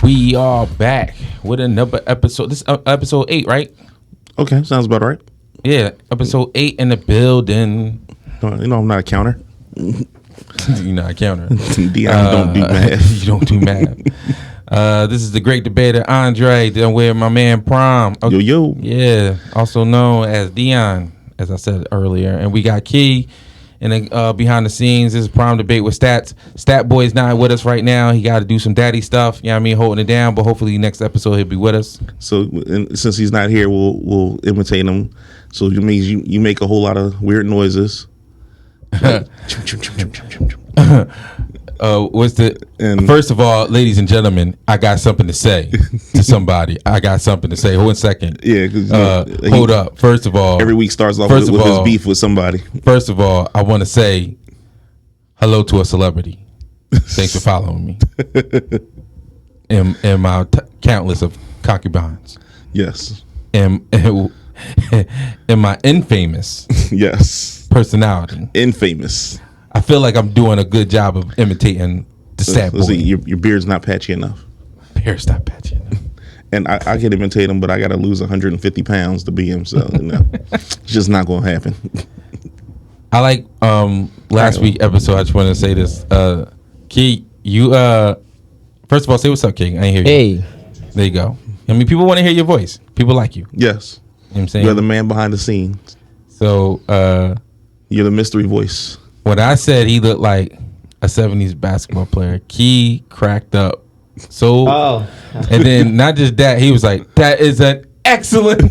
We are back with another episode. This is episode 8, right? Okay, sounds about right. Yeah, episode 8 in the building. You know I'm not a counter. You're not a counter. Dion don't do math. You don't do math. This is the great debater Andre. Then with my man Prom. Yo yo. Yeah, also known as Dion, as I said earlier. And we got Key. And then behind the scenes, this is Prime Debate with Stats. Stat Boy's not with us right now. He got to do some daddy stuff. You know what I mean? Holding it down. But hopefully next episode he'll be with us. So since he's not here, we'll imitate him. So it means you make a whole lot of weird noises. First of all, ladies and gentlemen, I got something to say to somebody. I got something to say. Hold on a second. Yeah. Hold up. First of all, every week starts off with his beef with somebody. First of all, I want to say hello to a celebrity. Thanks for following me. And my countless of concubines. Yes. And my infamous personality. Infamous. I feel like I'm doing a good job of imitating the Stat Boy. Your beard's not patchy enough. Beard's not patchy enough. And I can imitate him, but I got to lose 150 pounds to be him. So it's just not going to happen. I like last week episode. I just want to say this. Key, you first of all, say what's up, King. I ain't hear you. Hey. There you go. I mean, people want to hear your voice. People like you. Yes. You know what I'm saying? You're the man behind the scenes. So you're the mystery voice. When I said he looked like a 70s basketball player, Key cracked up. And then not just that, he was like, that is an excellent.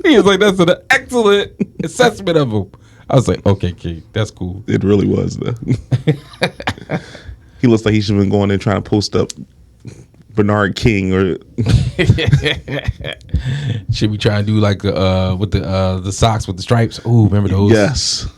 He was like, that's an excellent assessment of him. I was like, okay, Key, that's cool. It really was, though. He looks like he should have been going there trying to post up Bernard King or should we try and do like with the socks with the stripes? Ooh, remember those? Yes.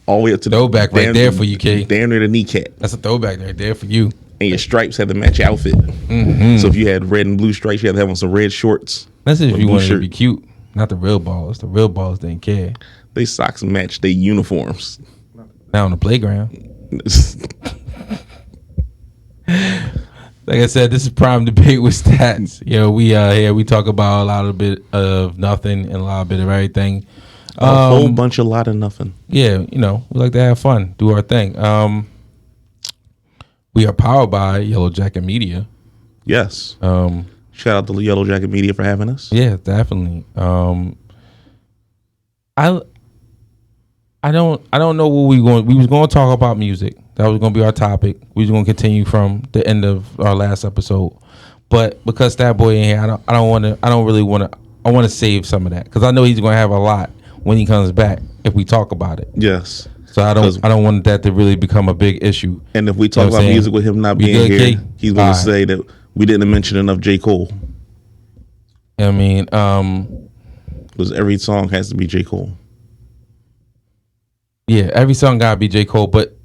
All the way up to throwback right there for you, Key. Down near the kneecap. That's a throwback right there for you. And your stripes had to match your outfit. Mm-hmm. So if you had red and blue stripes, you had to have on some red shorts. That's if you wanted to be cute. Not the real balls. The real balls didn't care. They socks match their uniforms. Now on the playground. Like I said, this is Prime Debate with Stats. We here. We talk about a lot bit of nothing and a lot bit of everything. A whole bunch of lot of nothing. Yeah, we like to have fun, do our thing. We are powered by Yellowjacket Media. Yes. Shout out to Yellowjacket Media for having us. Yeah, definitely. I don't know what we was going to talk about music. That was going to be our topic. We was going to continue from the end of our last episode, but because Stat Boy in here, I want to save some of that because I know he's going to have a lot when he comes back if we talk about it. Yes. So I don't want that to really become a big issue. And if we talk about music with him not being here, he's going to say that we didn't mention enough J. Cole. I mean, because every song has to be J. Cole. Yeah, every song gotta be J. Cole, but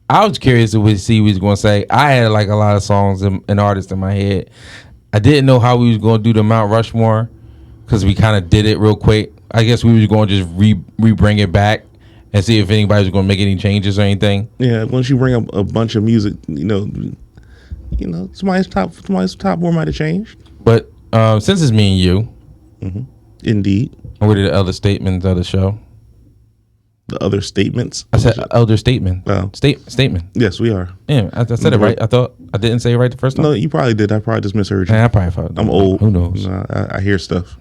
I was curious to see what he was gonna say. I had like a lot of songs and artists in my head. I didn't know how we was gonna do the Mount Rushmore because we kind of did it real quick. I guess we was gonna just re-bring it back and see if anybody was gonna make any changes or anything. Yeah, once you bring up a bunch of music, somebody's top four might have changed. But since it's me and you, mm-hmm. Indeed. What are the other statements of the show? The other statements. I said elder statement. Well, statement. Yes, we are. Yeah, I said it right. I thought I didn't say it right the first time. No, you probably did. I probably just misheard you. I probably thought. I'm old. Who knows? I hear stuff.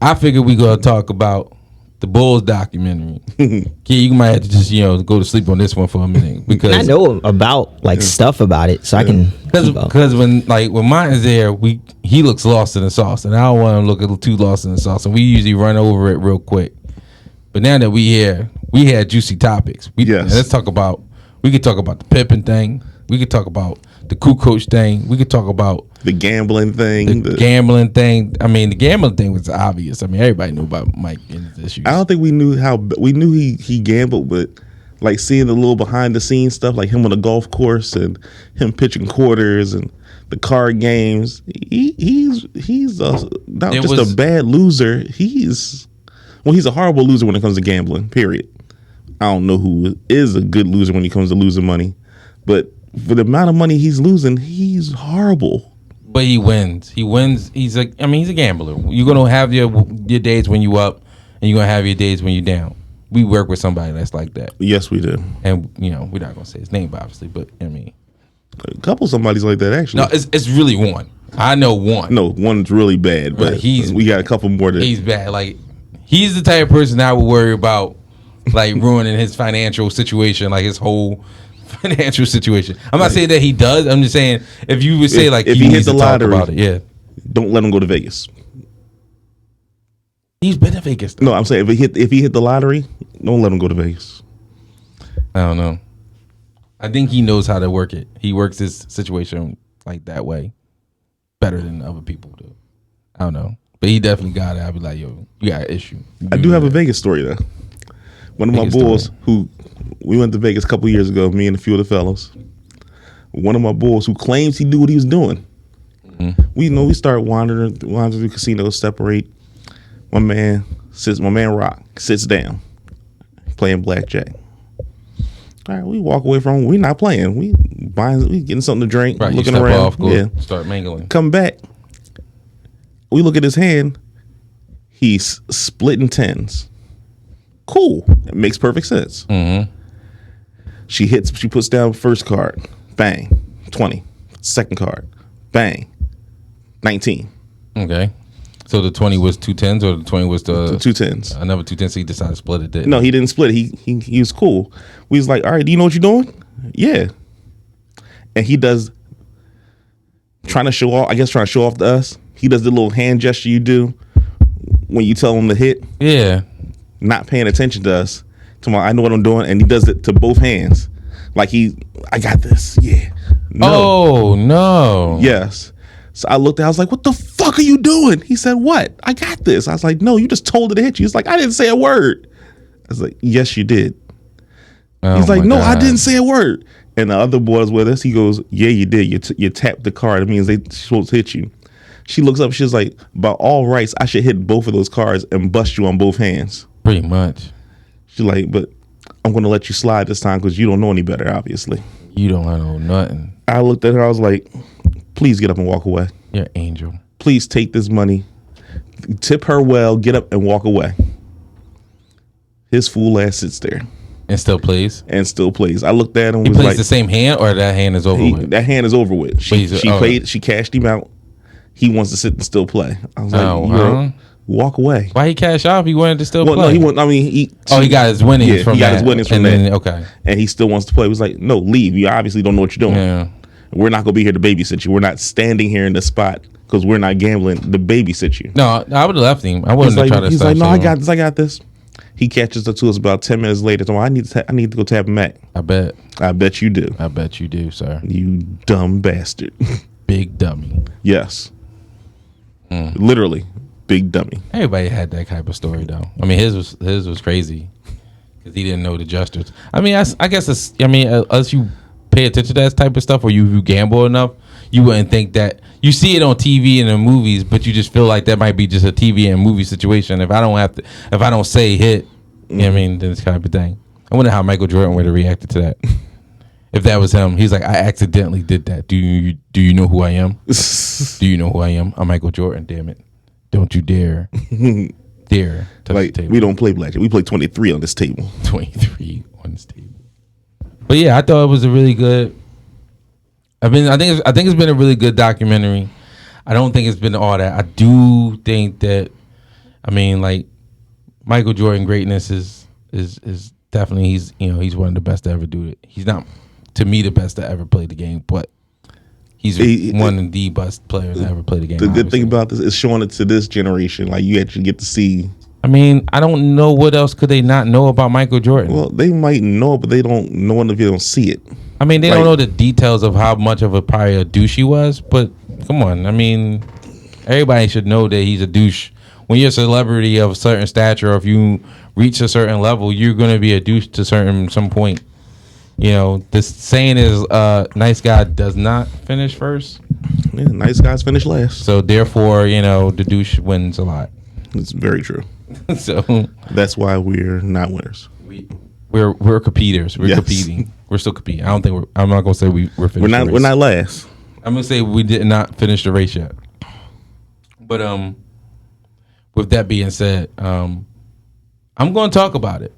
I figured we gonna talk about the Bulls documentary. Yeah, you might have to just go to sleep on this one for a minute because I know about stuff about it, so I can because when mine is there, he looks lost in the sauce, and I don't want him to look too lost in the sauce, and we usually run over it real quick. But now that we had juicy topics. Let's talk about. We could talk about the Pippen thing. We could talk about the Kukoc thing. We could talk about the gambling thing. The gambling thing. I mean, the gambling thing was obvious. I mean, everybody knew about Mike and his issues. I don't think we knew he gambled, but like seeing the little behind the scenes stuff, like him on the golf course and him pitching quarters and the card games. He's not just a bad loser. He's a horrible loser when it comes to gambling. Period. I don't know who is a good loser when it comes to losing money, but for the amount of money he's losing, he's horrible. But he wins. He's a gambler. You're gonna have your days when you up, and you're gonna have your days when you down. We work with somebody that's like that. Yes, we do. And we're not gonna say his name, obviously, but I mean, a couple somebody's like that actually. No, it's really one. I know one. No, one's really bad, but we got a couple more. He's bad. Like he's the type of person I would worry about, like ruining his financial situation, like his whole financial situation. I'm not saying that he does. I'm just saying if you would say if he hit the lottery, about it, don't let him go to Vegas. He's been to Vegas. No, I'm saying if he hit the lottery, don't let him go to Vegas. I don't know. I think he knows how to work it. He works his situation like that way better than other people do. I don't know, but he definitely got it. I'd be like, yo, you got an issue. I do have a Vegas story though. One of my boys who we went to Vegas a couple years ago, me and a few of the fellows. One of my boys who claims he knew what he was doing. Mm-hmm. We start wandering through the casinos, separate. My man Rock sits down, playing blackjack. All right, we walk away from him. We're not playing. We getting something to drink, right, looking around. Off, start mingling. Come back. We look at his hand. He's splitting tens. Cool. It makes perfect sense. Mm-hmm. She puts down first card. Bang. 20. Second card. Bang. 19. Okay. So the 20 was 2 tens, or the 20 was the 2 tens. Another 2 tens. So he decided to split it. No, he didn't split it. He was cool. We was like, all right, do you know what you're doing? Yeah. And he does, trying to show off to us. He does the little hand gesture you do when you tell him to hit. Yeah. Not paying attention to us. I know what I'm doing, and he does it to both hands. Like I got this. Yeah. No. Oh no. Yes. So I looked at, I was like, what the fuck are you doing? He said, what? I got this. I was like, no, you just told it to hit you. He's like, I didn't say a word. I was like, yes, you did. He's like, no, I didn't say a word. And the other boys with us, he goes, yeah, you did. You tapped the card. It means they're supposed to hit you. She looks up, she's like, by all rights, I should hit both of those cards and bust you on both hands. Pretty much. She's like, but I'm going to let you slide this time because you don't know any better, obviously. You don't know nothing. I looked at her, I was like, please get up and walk away. You're an angel. Please take this money, tip her well, get up and walk away. His fool ass sits there. And still plays? I looked at him. He plays the same hand, or that hand is over with? That hand is over with. She cashed him out. He wants to sit and still play. I was like, walk away. Why he cash off? He wanted to still play. No, he wanted. I mean, he got his winnings from that. He got his winnings from that. Okay. And he still wants to play. He was like, no, leave. You obviously don't know what you're doing. Yeah. We're not gonna be here to babysit you. We're not standing here in the spot because we're not gambling to babysit you. No, I would have left him. I wouldn't have tried to. He's like, no, I got this. He catches up to us about 10 minutes later. So I need to go tap him back. I bet you do. I bet you do, sir. You dumb bastard. Big dummy. Yes. Literally, big dummy. Everybody had that type of story though. I mean, his was crazy because he didn't know the gestures. I mean, I guess it's. I mean, unless you pay attention to that type of stuff, or you gamble enough, you wouldn't think that. You see it on TV and in movies, but you just feel like that might be just a TV and movie situation. If I don't say hit, you know what I mean, then it's kind of a thing. I wonder how Michael Jordan would have reacted to that. If that was him, he's like, I accidentally did that. Do you know who I am? Do you know who I am? I'm Michael Jordan, damn it. Don't you dare touch the table. We don't play blackjack. We play 23 on this table. 23 on this table. But yeah, I thought it was a really good. I think it's been a really good documentary. I don't think it's been all that. I do think that, I mean, like, Michael Jordan greatness is definitely he's one of the best to ever do it. He's not to me the best to ever play the game, but he's one of the best players to ever play the game. The good thing about this is showing it to this generation. Like you actually get to see. I mean, I don't know what else could they not know about Michael Jordan. Well, they might know, but they don't know it if they don't see it. I mean, they don't know the details of how much of probably a douche he was, but come on. I mean, everybody should know that he's a douche. When you're a celebrity of a certain stature, or if you reach a certain level, you're going to be a douche to some point. You know, this saying is, nice guy does not finish first. Yeah, nice guys finish last. So therefore, the douche wins a lot. It's very true. So that's why we're not winners. We're competitors. We're competing. We're still competing. I don't think I'm not gonna say we're finished. We're not last. I'm gonna say we did not finish the race yet. But with that being said, I'm gonna talk about it.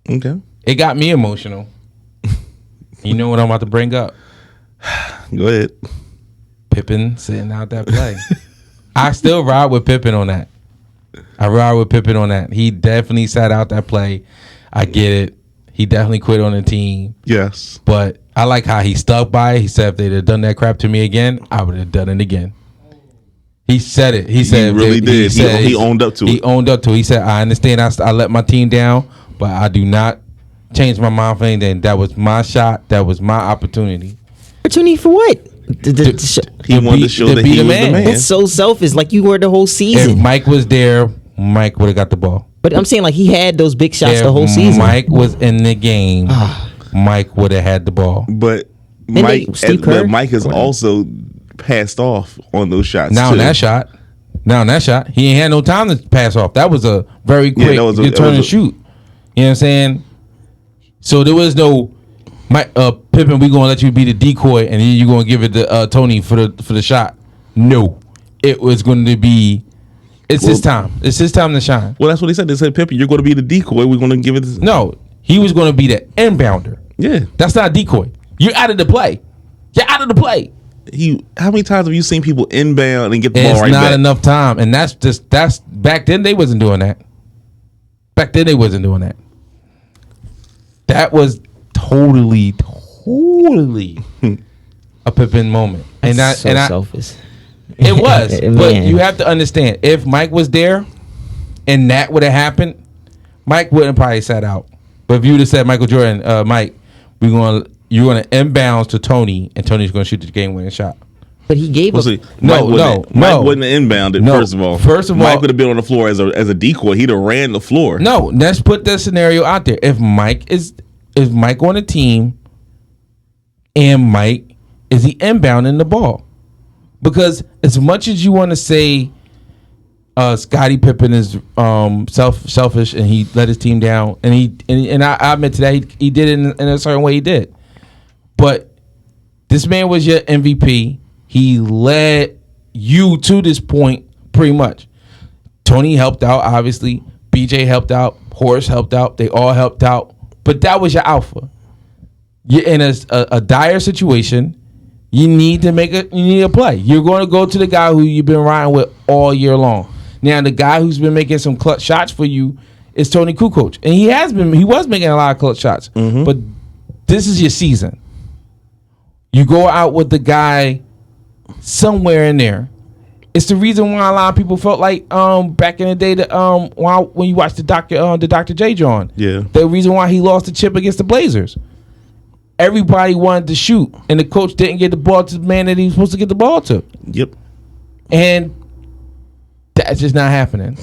Okay. It got me emotional. You know what I'm about to bring up? Go ahead. Pippen sitting out that play. I still ride with Pippen on that. He definitely sat out that play. I get it. He definitely quit on the team. Yes. But I like how he stuck by it. He said if they'd have done that crap to me again, I would have done it again. He said it. He said he really did. He owned up to it. He owned up to it. He said, I understand I let my team down, but I do not change my mind for anything. That was my shot. That was my opportunity. Opportunity for what? He wanted to show that he was the man. That's so selfish. Like you were the whole season. If Mike was there, Mike would have got the ball. But I'm saying like he had those big shots the whole season. Mike was in the game. Mike would have had the ball. But Mike has also passed off on those shots. Now on that shot, he ain't had no time to pass off. That was a very quick turn and shoot. You know what I'm saying? So there was no Pippen, we gonna let you be the decoy, and then you gonna give it to Tony for the shot. No, it was going to be. It's his time. It's his time to shine. Well, that's what he said. They said, Pippen, you're going to be the decoy. We're going to give it. No, he was going to be the inbounder. Yeah, that's not a decoy. You're out of the play. How many times have you seen people inbound and get the ball right back? It's not enough time, and that's back then they wasn't doing that. That was totally a Pippen moment, and selfish. It was, but you have to understand, if Mike was there, and that would have happened, Mike wouldn't probably sat out. But if you would have said, Michael Jordan, Mike, you're gonna inbounds to Tony, and Tony's gonna shoot the game-winning shot. But he gave us Mike wouldn't have inbounded. First of all, Mike would have been on the floor as a decoy. He'd have ran the floor. No, let's put that scenario out there. If Mike on the team, and Mike is he inbounding the ball? Because as much as you want to say Scottie Pippen is selfish and he let his team down, and I admit to that he did it in a certain way he did. But this man was your MVP. He led you to this point pretty much. Tony helped out, obviously. BJ helped out. Horace helped out. They all helped out. But that was your alpha. You're in a dire situation. You need a play. You're going to go to the guy who you've been riding with all year long. Now, the guy who's been making some clutch shots for you is Tony Kukoc. And he was making a lot of clutch shots. Mm-hmm. But this is your season. You go out with the guy somewhere in there. It's the reason why a lot of people felt like back in the day that when you watched the Dr. J. John. Yeah. The reason why he lost the chip against the Blazers. Everybody wanted to shoot, and the coach didn't get the ball to the man that he was supposed to get the ball to. Yep. And that's just not happening.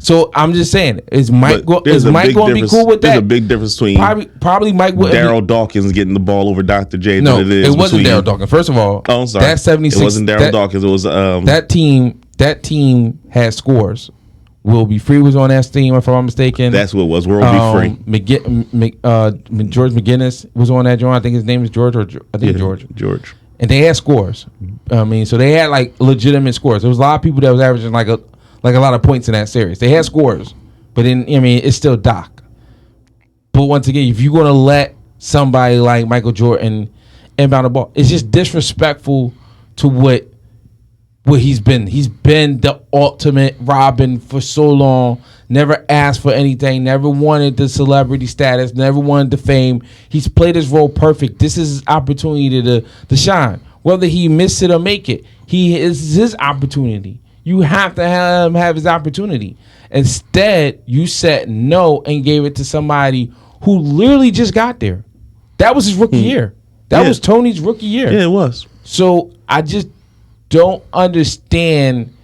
So I'm just saying, is Mike going to be cool with that? There's a big difference between probably Mike Daryl Dawkins getting the ball over Dr. J. No, than it is. It wasn't Daryl Dawkins. First of all, I'm sorry. That 76. It wasn't Daryl Dawkins. It was that team had scores. Will Be Free was on that team, if I'm not mistaken. That's what it was. World Be Free. George McGinnis was on that joint. I think his name is George, George. George. And they had scores. I mean, so they had like legitimate scores. There was a lot of people that was averaging like a lot of points in that series. They had scores, but it's still Doc. But once again, if you're gonna let somebody like Michael Jordan inbound the ball, it's just disrespectful to what what he's been. He's been the ultimate Robin for so long. Never asked for anything. Never wanted the celebrity status. Never wanted the fame. He's played his role perfect. This is his opportunity to shine. Whether he miss it or make it, he is his opportunity. You have to have his opportunity. Instead, you said no and gave it to somebody who literally just got there. That was his rookie year. That was Tony's rookie year. Yeah, it was. So I just don't understand.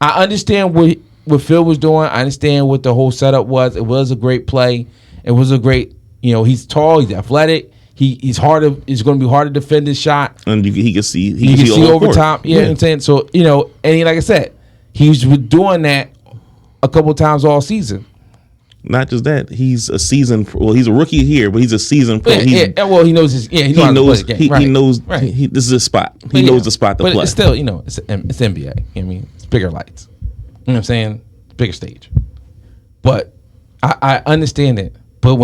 I understand what Phil was doing. I understand what the whole setup was. It was a great play. It was a great, he's tall, he's athletic. He's hard to. It's going to be hard to defend his shot. And he can see. He can see over court. top. Yeah, you know what I'm saying. So and like I said, he's doing that a couple times all season. Not just that, he's a season. Well, he's a rookie here, but he's a season pro. Well, he knows his. Yeah, he knows. He knows. Right. This is his spot. He knows the spot to play. But it's still, it's NBA. You know what I mean, it's bigger lights. You know what I'm saying? It's bigger stage. But I understand it. But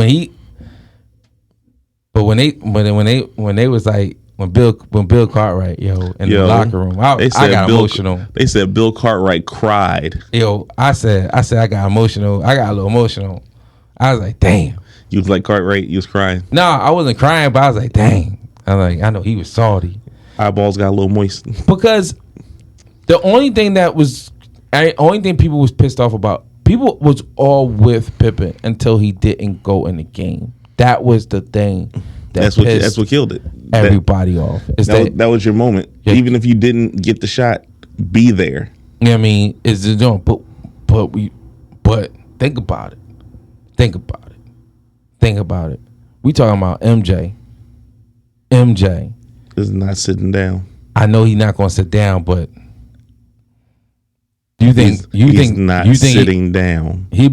when they was like when Bill Cartwright in the locker room, I got emotional. They said Bill Cartwright cried. I said I got emotional. I got a little emotional. I was like, damn. You was like Cartwright. You was crying. No, I wasn't crying, but I was like, dang. I know he was salty. Eyeballs got a little moist because the only thing people was pissed off about. People was all with Pippen until he didn't go in the game. That was the thing. That's what killed it. Everybody off. That was your moment. Yeah. Even if you didn't get the shot, be there. You know what I mean? Is it doing? But think about it. Think about it. We talking about MJ. MJ is not sitting down. I know he's not going to sit down, but he's not sitting down. I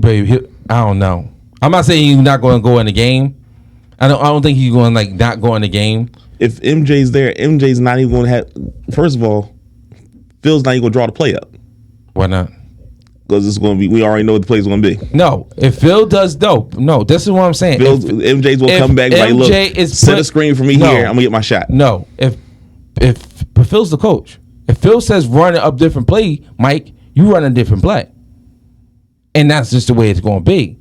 don't know. I'm not saying he's not going to go in the game. I don't think he's going to not go in the game. If MJ's there, MJ's not even going to have. First of all, Phil's not even going to draw the play up. Why not? Because it's going to be. We already know what the play's going to be. No, if Phil does no. This is what I'm saying. MJ's will come back like, look, set a screen for me here. I'm gonna get my shot. No, but Phil's the coach. If Phil says run up different play, Mike, you run a different play, and that's just the way it's going to be.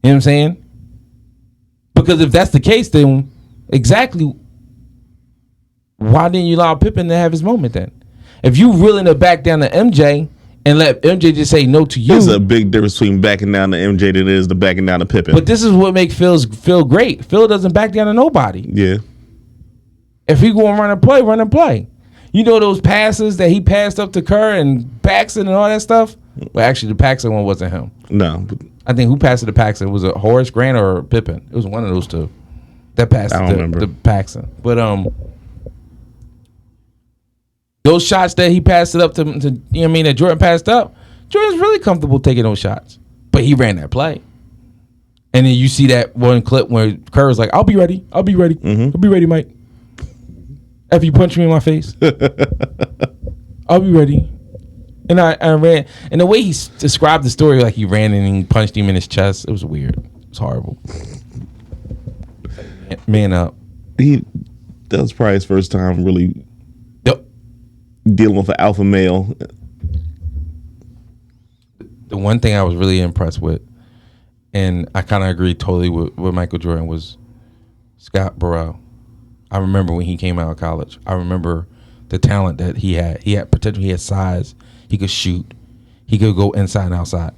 You know what I'm saying? Because if that's the case, then exactly why didn't you allow Pippen to have his moment then? If you willing to back down to MJ and let MJ just say no to you, there's a big difference between backing down to MJ than it is to backing down to Pippen. But this is what makes Phil great. Phil doesn't back down to nobody. Yeah. If he going to run and play. You know those passes that he passed up to Kerr and Paxson and all that stuff? Well, actually, the Paxson one wasn't him. No. I think who passed it to Paxson? Was it Horace Grant or Pippen? It was one of those two that passed it to Paxson. But those shots that he passed it up to that Jordan passed up, Jordan's really comfortable taking those shots. But he ran that play. And then you see that one clip where Kerr was like, I'll be ready. I'll be ready. Mm-hmm. I'll be ready, Mike. After you punch me in my face. I'll be ready. And I ran. And the way he described the story, like he ran and he punched him in his chest, it was weird. It was horrible. Man up. That was probably his first time really dealing with an alpha male. The one thing I was really impressed with, and I kind of agree totally with Michael Jordan, was Scott Burrell. I remember when he came out of college. I remember the talent that he had. He had potential. He had size. He could shoot. He could go inside and outside.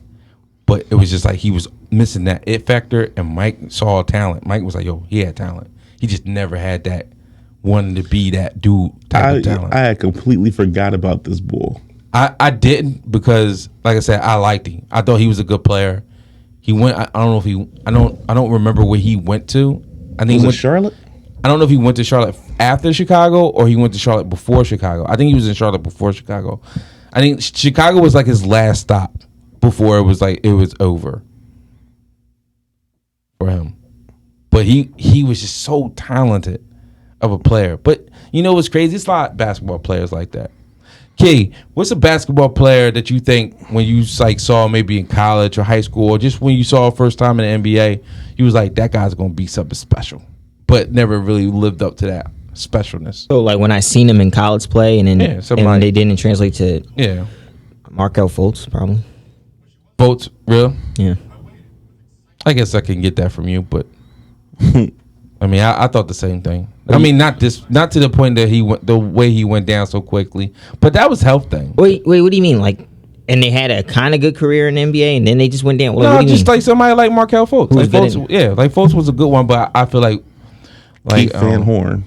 But it was just like he was missing that it factor, and Mike saw talent. Mike was like, yo, he had talent. He just never had that wanting to be that dude type of talent. I had completely forgot about this bull. I didn't because, like I said, I liked him. I thought he was a good player. He went. I don't remember where he went to. I think he went to Charlotte. I don't know if he went to Charlotte after Chicago or he went to Charlotte before Chicago. I think he was in Charlotte before Chicago. I think Chicago was like his last stop before it was over for him. But he was just so talented of a player. But you know what's crazy? It's a lot of basketball players like that. Key, what's a basketball player that you think when you saw maybe in college or high school or just when you saw first time in the NBA, you was like, that guy's going to be something special, but never really lived up to that specialness. So like when I seen him in college play, and then Yeah, something like- they didn't translate to Yeah. Markel Fultz, probably. Votes, real? Yeah. I guess I can get that from you, but I mean, I thought the same thing. I mean, not to the point that he went the way he went down so quickly, but that was health thing. Wait, what do you mean? Like, and they had a kind of good career in the NBA, and then they just went down. What No, do you just mean? like somebody like Markel Fultz. Who's Like good Fultz, in- yeah, like Fultz was a good one, but I feel like Keith Van Horn.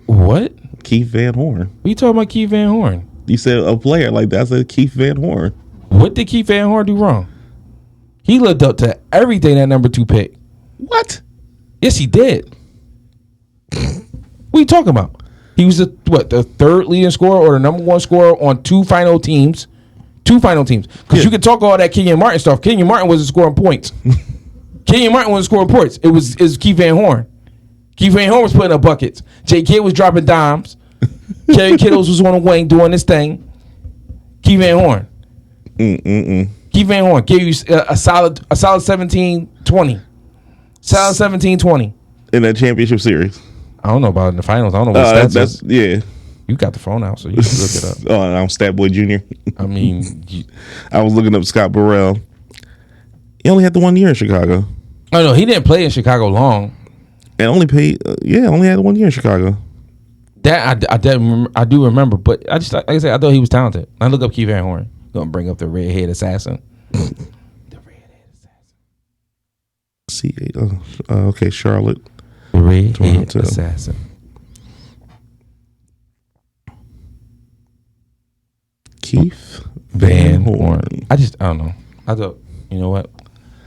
What? Keith Van Horn. What you talking about, Keith Van Horn? You said a player like that. I said Keith Van Horn. What did Keith Van Horn do wrong? He lived up to everything that number 2 pick. What? Yes, he did. What are you talking about? He was the third leading scorer or the number 1 scorer on 2 final teams. 2 final teams. Because Yeah. you could talk all that Kenyon Martin stuff. Kenyon Martin wasn't scoring points. Kenyon Martin wasn't scoring points. It was Keith Van Horn. Keith Van Horn was putting up buckets. J. Kidd was dropping dimes. Kerry Kittles was on the wing doing this thing. Keith Van Horn. Keith Van Horn gave you a solid 17-20. Solid 17-20. In that championship series. I don't know about in the finals. I don't know what stats That's is. yeah. You got the phone out, so you can look it up. Oh, I'm Stat Boy Jr. I mean, I was looking up Scott Burrell. He only had the 1 year in Chicago. oh no, he didn't play in Chicago long. And only paid, only had 1 year in Chicago. That I do remember, but I just like I said, I thought he was talented. I look up Keith Van Horn. Gonna bring up the redhead assassin. The redhead assassin. Okay, Charlotte. The redhead Toronto. assassin. Keith Van Horn. I don't know. I thought, you know what?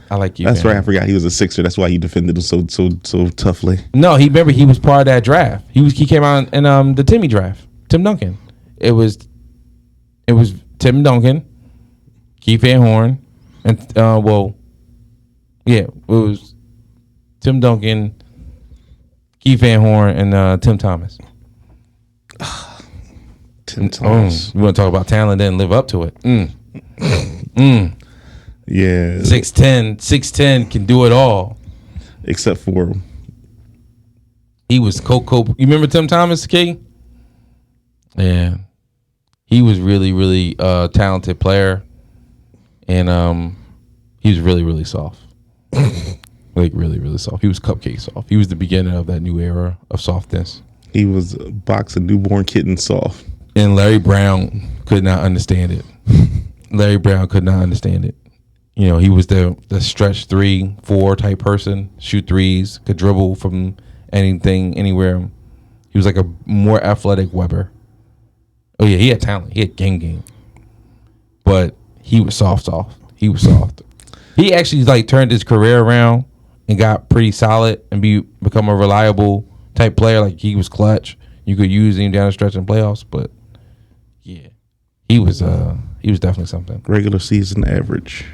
I like you. That's Van right. I Horn. forgot he was a Sixer. That's why he defended him so toughly. No, he was part of that draft. He came out in the Timmy draft. Tim Duncan. It was Tim Duncan, Keith Van Horn, and it was Tim Duncan, Keith Van Horn, and Tim Thomas. Tim Thomas. You want to talk about talent? Didn't live up to it. Yeah. 6'10", can do it all. Except for He was Coco. You remember Tim Thomas, King? Yeah, he was really, really talented player, and he was really, really soft. Like really, really soft. He was cupcake soft. He was the beginning of that new era of softness. he was a box of newborn kittens soft. And Larry Brown could not understand it. Larry Brown could not understand it. You know, he was the stretch 3-4 type person, shoot threes, could dribble from anything, anywhere. He was like a more athletic Weber. Oh yeah, he had talent. He had game. But he was soft. He was soft. He actually like turned his career around and got pretty solid and become a reliable type player. Like he was clutch. You could use him down the stretch in playoffs, but yeah, he was definitely something. Regular season average.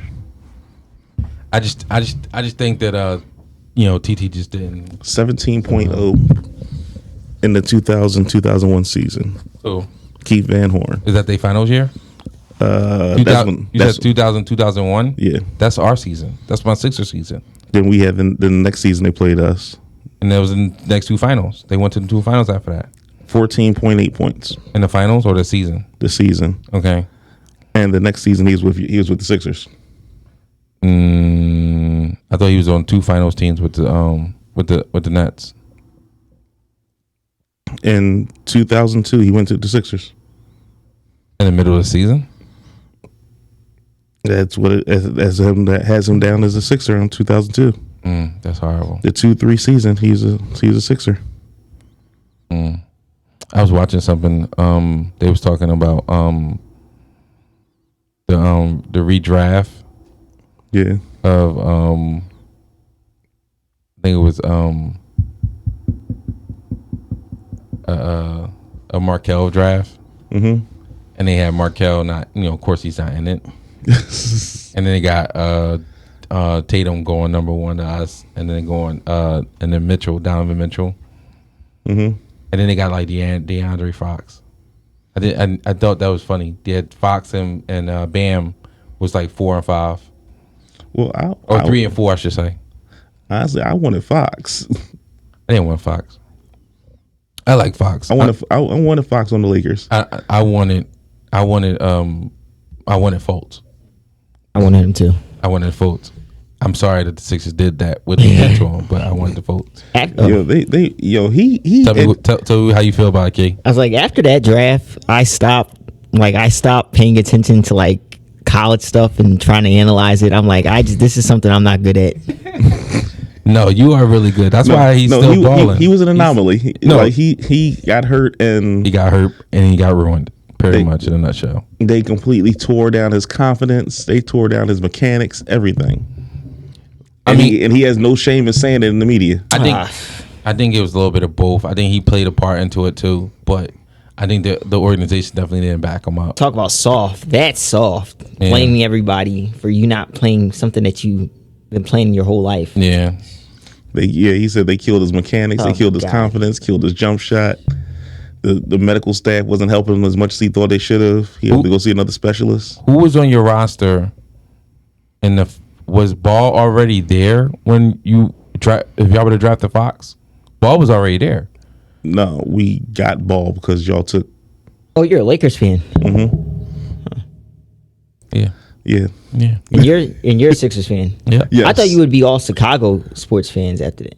I just think that TT just didn't. 17.0 in the 2000-2001 season. Oh, Keith Van Horn. is that their finals year? That's when. You said 2000, 2001? Yeah. That's our season. That's my Sixers season. Then we had the next season they played us. And that was in the next 2 finals. They went to the 2 finals after that. 14.8 points In the finals or the season? this season. Okay. And the next season he was with the Sixers. I thought he was on 2 finals teams with the Nets. In 2002 he went to the Sixers. In the middle of the season? That's what it as him that has him down as a Sixer in 2002. That's horrible. The 2-3 season he's a Sixer. I was watching something. They was talking about the redraft Yeah. of I think it was a Markel draft. Mm-hmm. And they had Markel not, of course he's not in it. And then they got Tatum going number 1 to us, and then and then Donovan Mitchell. Mm-hmm. And then they got like DeAndre Fox. I thought that was funny. They had Fox and Bam was like 4 and 5. Well, Or 3 and 4, I should say. honestly, I wanted Fox. I didn't want Fox. I like Fox. I wanted Fox on the Lakers. I wanted Fultz. I wanted him too. I wanted Fultz. I'm sorry that the Sixers did that with the interim, but I wanted the Fultz. Tell me how you feel about it, Key. I was like, after that draft, I stopped paying attention to like college stuff and trying to analyze it. I'm like, this is something I'm not good at. No, you are really good. That's why he's still balling. He was an anomaly. He got hurt and he got ruined. Pretty much in a nutshell. They completely tore down his confidence. They tore down his mechanics, everything. And he has no shame in saying it in the media. I think it was a little bit of both. I think he played a part into it too, but I think the organization definitely didn't back him up. Talk about soft. That's soft. Yeah. Blaming everybody for you not playing something that you've been playing your whole life. Yeah. He said they killed his mechanics. They killed his confidence, killed his jump shot. The medical staff wasn't helping him as much as he thought they should have. He had to go see another specialist. Who was on your roster? Was Ball already there when if y'all would have drafted Fox? Ball was already there. No, we got Ball because y'all took. Oh, you're a Lakers fan. Mm-hmm. Huh. Yeah. And you're a Sixers fan. Yeah. Yes. I thought you would be all Chicago sports fans after that.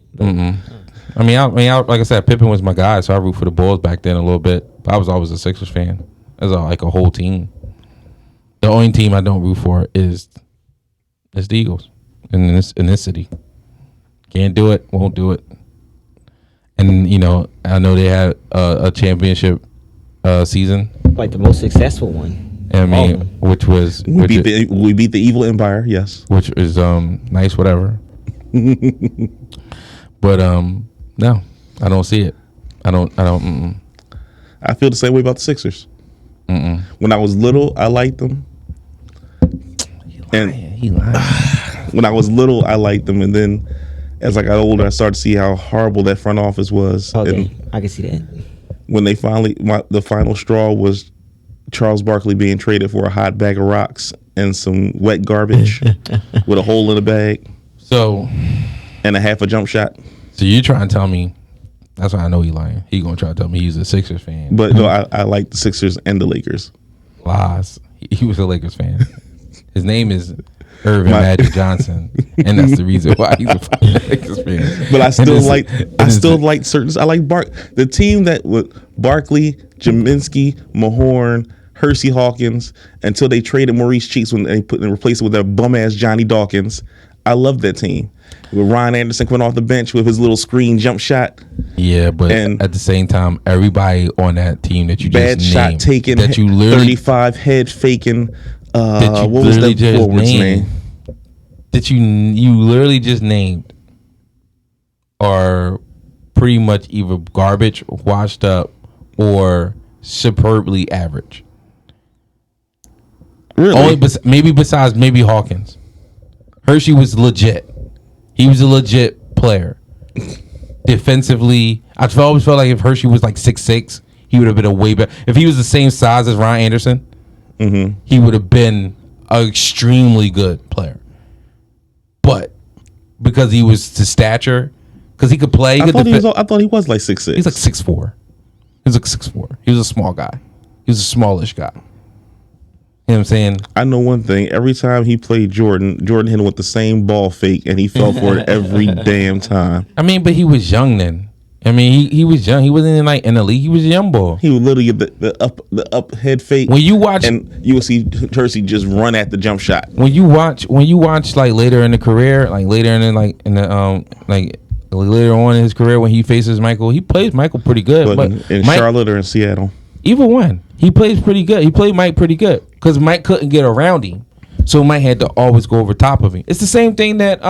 I mean, like I said, Pippen was my guy, so I root for the Bulls back then a little bit. But I was always a Sixers fan. As like a whole team. The only team I don't root for is the Eagles in this city. Can't do it, won't do it. And I know they had a championship season, like the most successful one. I mean, which was we beat the evil empire, yes. Which is nice, whatever. But no, I don't see it. I don't. I feel the same way about the Sixers. When I was little, I liked them. He lied. When I was little, I liked them, and then as I got older, I started to see how horrible that front office was. Okay, I can see that. When they the final straw was Charles Barkley being traded for a hot bag of rocks and some wet garbage with a hole in the bag. And a half a jump shot. So you're trying to tell me? That's why I know he lying. He gonna try to tell me he's a Sixers fan. But no, I like the Sixers and the Lakers. Lies. He was a Lakers fan. His name is Irvin Magic Johnson, and that's the reason why he's a Lakers fan. But I still like certain. I like the team that with Barkley, Jaminski, Mahorn, Hersey Hawkins until they traded Maurice Cheeks when they replaced it with their bum ass Johnny Dawkins. I love that team. With Ryan Anderson coming off the bench with his little screen jump shot. Yeah, but at the same time, everybody on that team that you bad just shot named, taking, that you literally 35 head faking. What was that forward's name? That you literally just named are pretty much either garbage, washed up, or superbly average. Really? Besides Hawkins. Hershey was legit. He was a legit player. Defensively, I always felt like if Hershey was like 6'6", he would have been a way better. If he was the same size as Ryan Anderson, he would have been an extremely good player. But because he was the stature, because he could play, I thought he was like 6'6". He's like 6'4". He was like 6'4". He was a small guy. He was a smallish guy. You know what I'm saying? I know one thing. Every time he played Jordan hit him with the same ball fake, and he fell for it every damn time. I mean, but he was young then. I mean, he was young. He wasn't in the league. He was a young boy. He would literally get the up head fake. When you watch, and you will see Hersey just run at the jump shot. When you watch like later in the career, like later in later on in his career when he faces Michael, he plays Michael pretty good. But in Charlotte or in Seattle, either one, he plays pretty good. He played Mike pretty good because Mike couldn't get around him, so Mike had to always go over top of him. It's the same thing that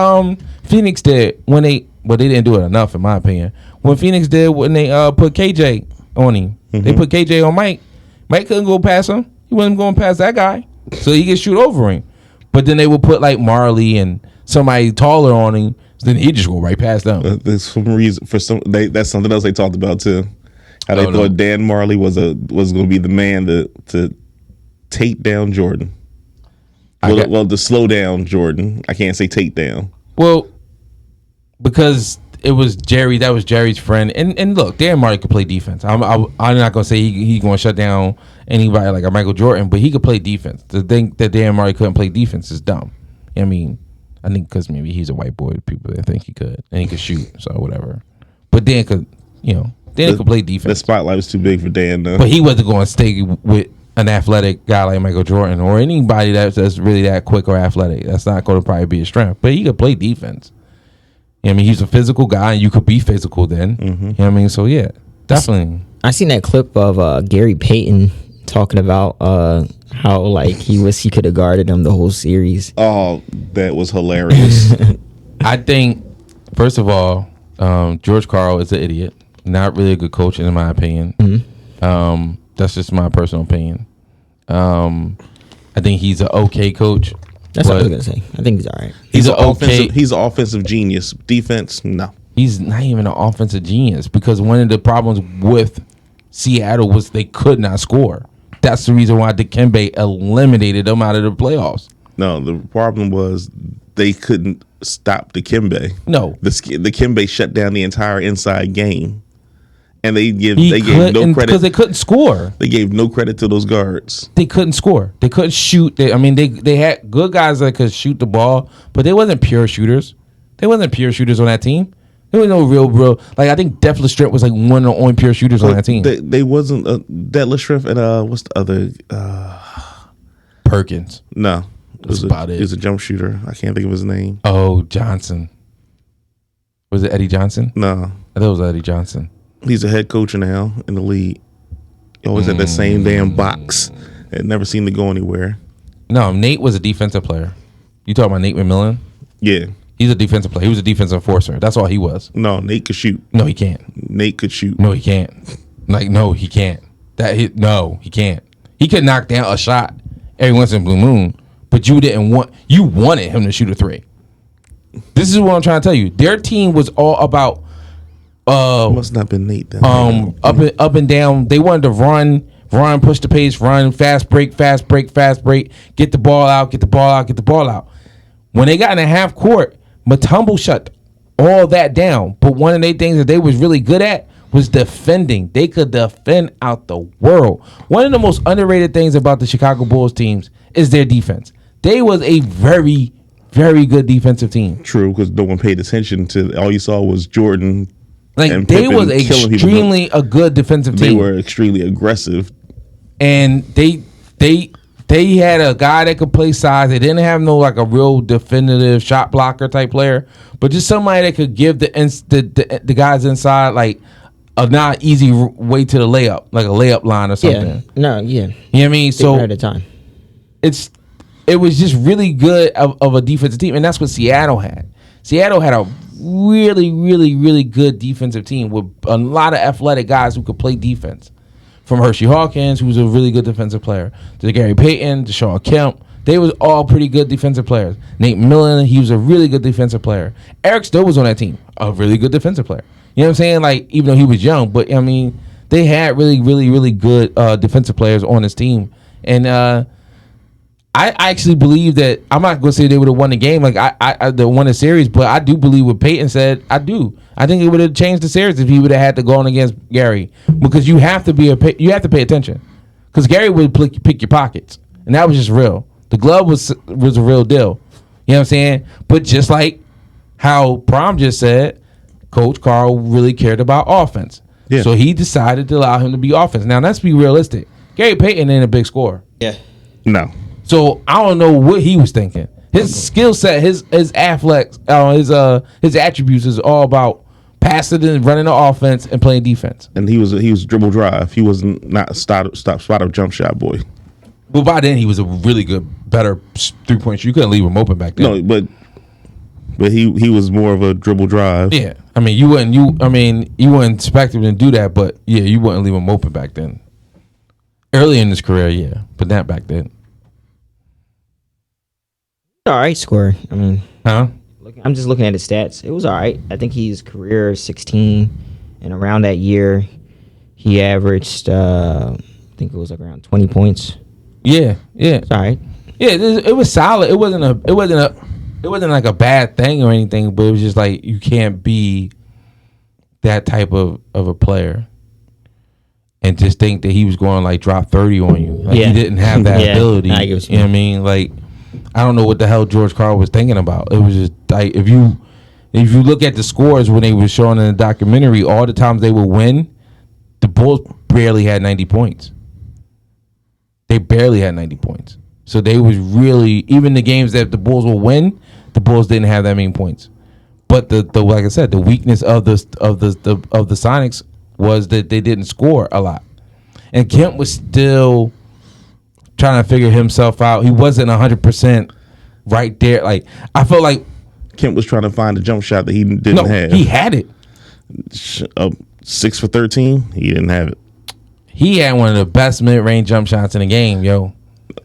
Phoenix did when they didn't do it enough in my opinion. When Phoenix did when they put KJ on him, they put KJ on Mike. Mike couldn't go past him. He wasn't going past that guy, so he could shoot over him. But then they would put like Marley and somebody taller on him. So then he just go right past them. There's some reason that's something else they talked about too. How they thought Dan Marley was going to be the man to take down Jordan. To slow down Jordan. I can't say take down. Well, because it was Jerry. That was Jerry's friend. And look, Dan Marley could play defense. I'm not gonna say he going to shut down anybody like a Michael Jordan, but he could play defense. The thing that Dan Marley couldn't play defense is dumb. I mean, I think because maybe he's a white boy, people that think he could, and he could shoot, so whatever. But Dan could, Dan could play defense. The spotlight was too big for Dan, though. But he wasn't going to stay with an athletic guy like Michael Jordan or anybody that's really that quick or athletic. That's not going to probably be his strength. But he could play defense. I mean, he's a physical guy, and you could be physical then. You know what I mean? So, yeah, definitely. I seen that clip of Gary Payton talking about how, like, he could have guarded him the whole series. Oh, that was hilarious. I think, first of all, George Karl is an idiot. Not really a good coach, in my opinion. That's just my personal opinion. I think he's an okay coach. That's what I was gonna say. I think he's all right. He's an offensive genius. Defense, no. He's not even an offensive genius because one of the problems with Seattle was they could not score. That's the reason why Dikembe eliminated them out of the playoffs. No, the problem was they couldn't stop Dikembe. No, the Dikembe shut down the entire inside game, and they gave no credit because they couldn't score. They gave no credit to those guards. They couldn't score. They couldn't shoot. They had good guys that could shoot the ball, but they wasn't pure shooters. They wasn't pure shooters on that team. There was no real. Like I think Def Lestrade was like one of the only pure shooters on that team. They wasn't Def Lestrade and what's the other? Perkins. No. That's about it. He was a jump shooter. I can't think of his name. Oh, Johnson. Was it Eddie Johnson? No. I thought it was Eddie Johnson. He's a head coach now in the league. He always had that same damn box. It never seemed to go anywhere. No, Nate was a defensive player. You talking about Nate McMillan? Yeah. He's a defensive player. He was a defensive enforcer. That's all he was. No, Nate could shoot. No, he can't. Nate could shoot. No, he can't. No, he can't. No, he can't. He could knock down a shot every once in a blue moon. But you wanted him to shoot a three. This is what I'm trying to tell you. Their team was all about must not been Nate then. Up and down. They wanted to run, push the pace, run, fast break, get the ball out. When they got in the half court, Mutombo shut all that down. But one of the things that they was really good at was defending. They could defend out the world. One of the most underrated things about the Chicago Bulls teams is their defense. They was a very, very good defensive team. True, because no one paid attention to. All you saw was Jordan. Like and they Pippen was extremely a good defensive team. They were extremely aggressive, and they had a guy that could play size. They didn't have no like a real definitive shot blocker type player, but just somebody that could give the guys inside like a not easy way to the layup, like a layup line or something. Yeah. No, yeah. You know what I mean? So at a time. It was just really good of a defensive team, and that's what Seattle had. Seattle had a really, really, really good defensive team with a lot of athletic guys who could play defense. From Hershey Hawkins, who was a really good defensive player, to Gary Payton, to Shawn Kemp. They was all pretty good defensive players. Nate Millen, he was a really good defensive player. Eric Stowe was on that team, a really good defensive player. You know what I'm saying? Like, even though he was young, but I mean, they had really, really, really good defensive players on this team. And I actually believe that I'm not going to say they would have won the game, like they won the series, but I do believe what Peyton said. I do. I think it would have changed the series if he would have had to go on against Gary, because you have to pay attention, because Gary would pick your pockets, and that was just real. The glove was a real deal. You know what I'm saying? But just like how Prom just said, Coach Karl really cared about offense, so he decided to allow him to be offense. Now let's be realistic. Gary Payton ain't a big scorer. Yeah. No. So I don't know what he was thinking. His skill set, his athletics, his attributes is all about passing and running the offense and playing defense. And he was dribble drive. He was not a stop spot or jump shot boy. Well, by then he was a really good, better 3-point shooter. You couldn't leave him open back then. No, but he was more of a dribble drive. Yeah, I mean you wouldn't expect him to do that, but yeah, you wouldn't leave him open back then. Early in his career, yeah, but not back then. All right, score. I mean, I'm just looking at his stats. It was all right. I think he's career 16, and around that year, he averaged, I think it was like around 20 points. Yeah. It's all right. Yeah, it was solid. It wasn't like a bad thing or anything, but it was just like you can't be that type of a player and just think that he was going to like drop 30 on you. Like he didn't have that ability. I get what you know what I mean? Like, I don't know what the hell George Karl was thinking about. It was just like if you look at the scores when they were showing in the documentary, all the times they would win, the Bulls barely had 90 points. They barely had 90 points. So they was really, even the games that the Bulls will win, the Bulls didn't have that many points. But the like I said, the weakness of the Sonics was that they didn't score a lot. And Kemp was still trying to figure himself out. He wasn't 100% right there. Like, I felt like Kemp was trying to find a jump shot that he didn't have. He had it. 6 for 13, he didn't have it. He had one of the best mid-range jump shots in the game, yo.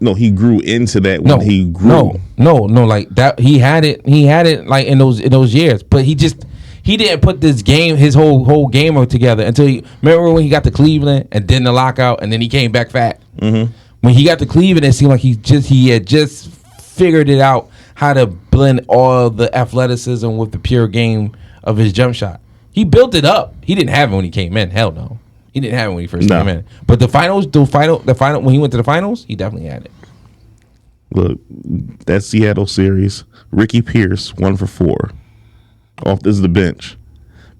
No, he grew into that when he grew. No, like that. He had it like in those years, but he didn't put this game, his whole game together until remember when he got to Cleveland and then the lockout, and then he came back fat. Mm-hmm. When he got to Cleveland, it seemed like he had just figured it out how to blend all the athleticism with the pure game of his jump shot. He built it up. He didn't have it when he came in. Hell no. He didn't have it when he first came in. But the final when he went to the finals, he definitely had it. Look, that Seattle series, Ricky Pierce 1 for 4. This is the bench.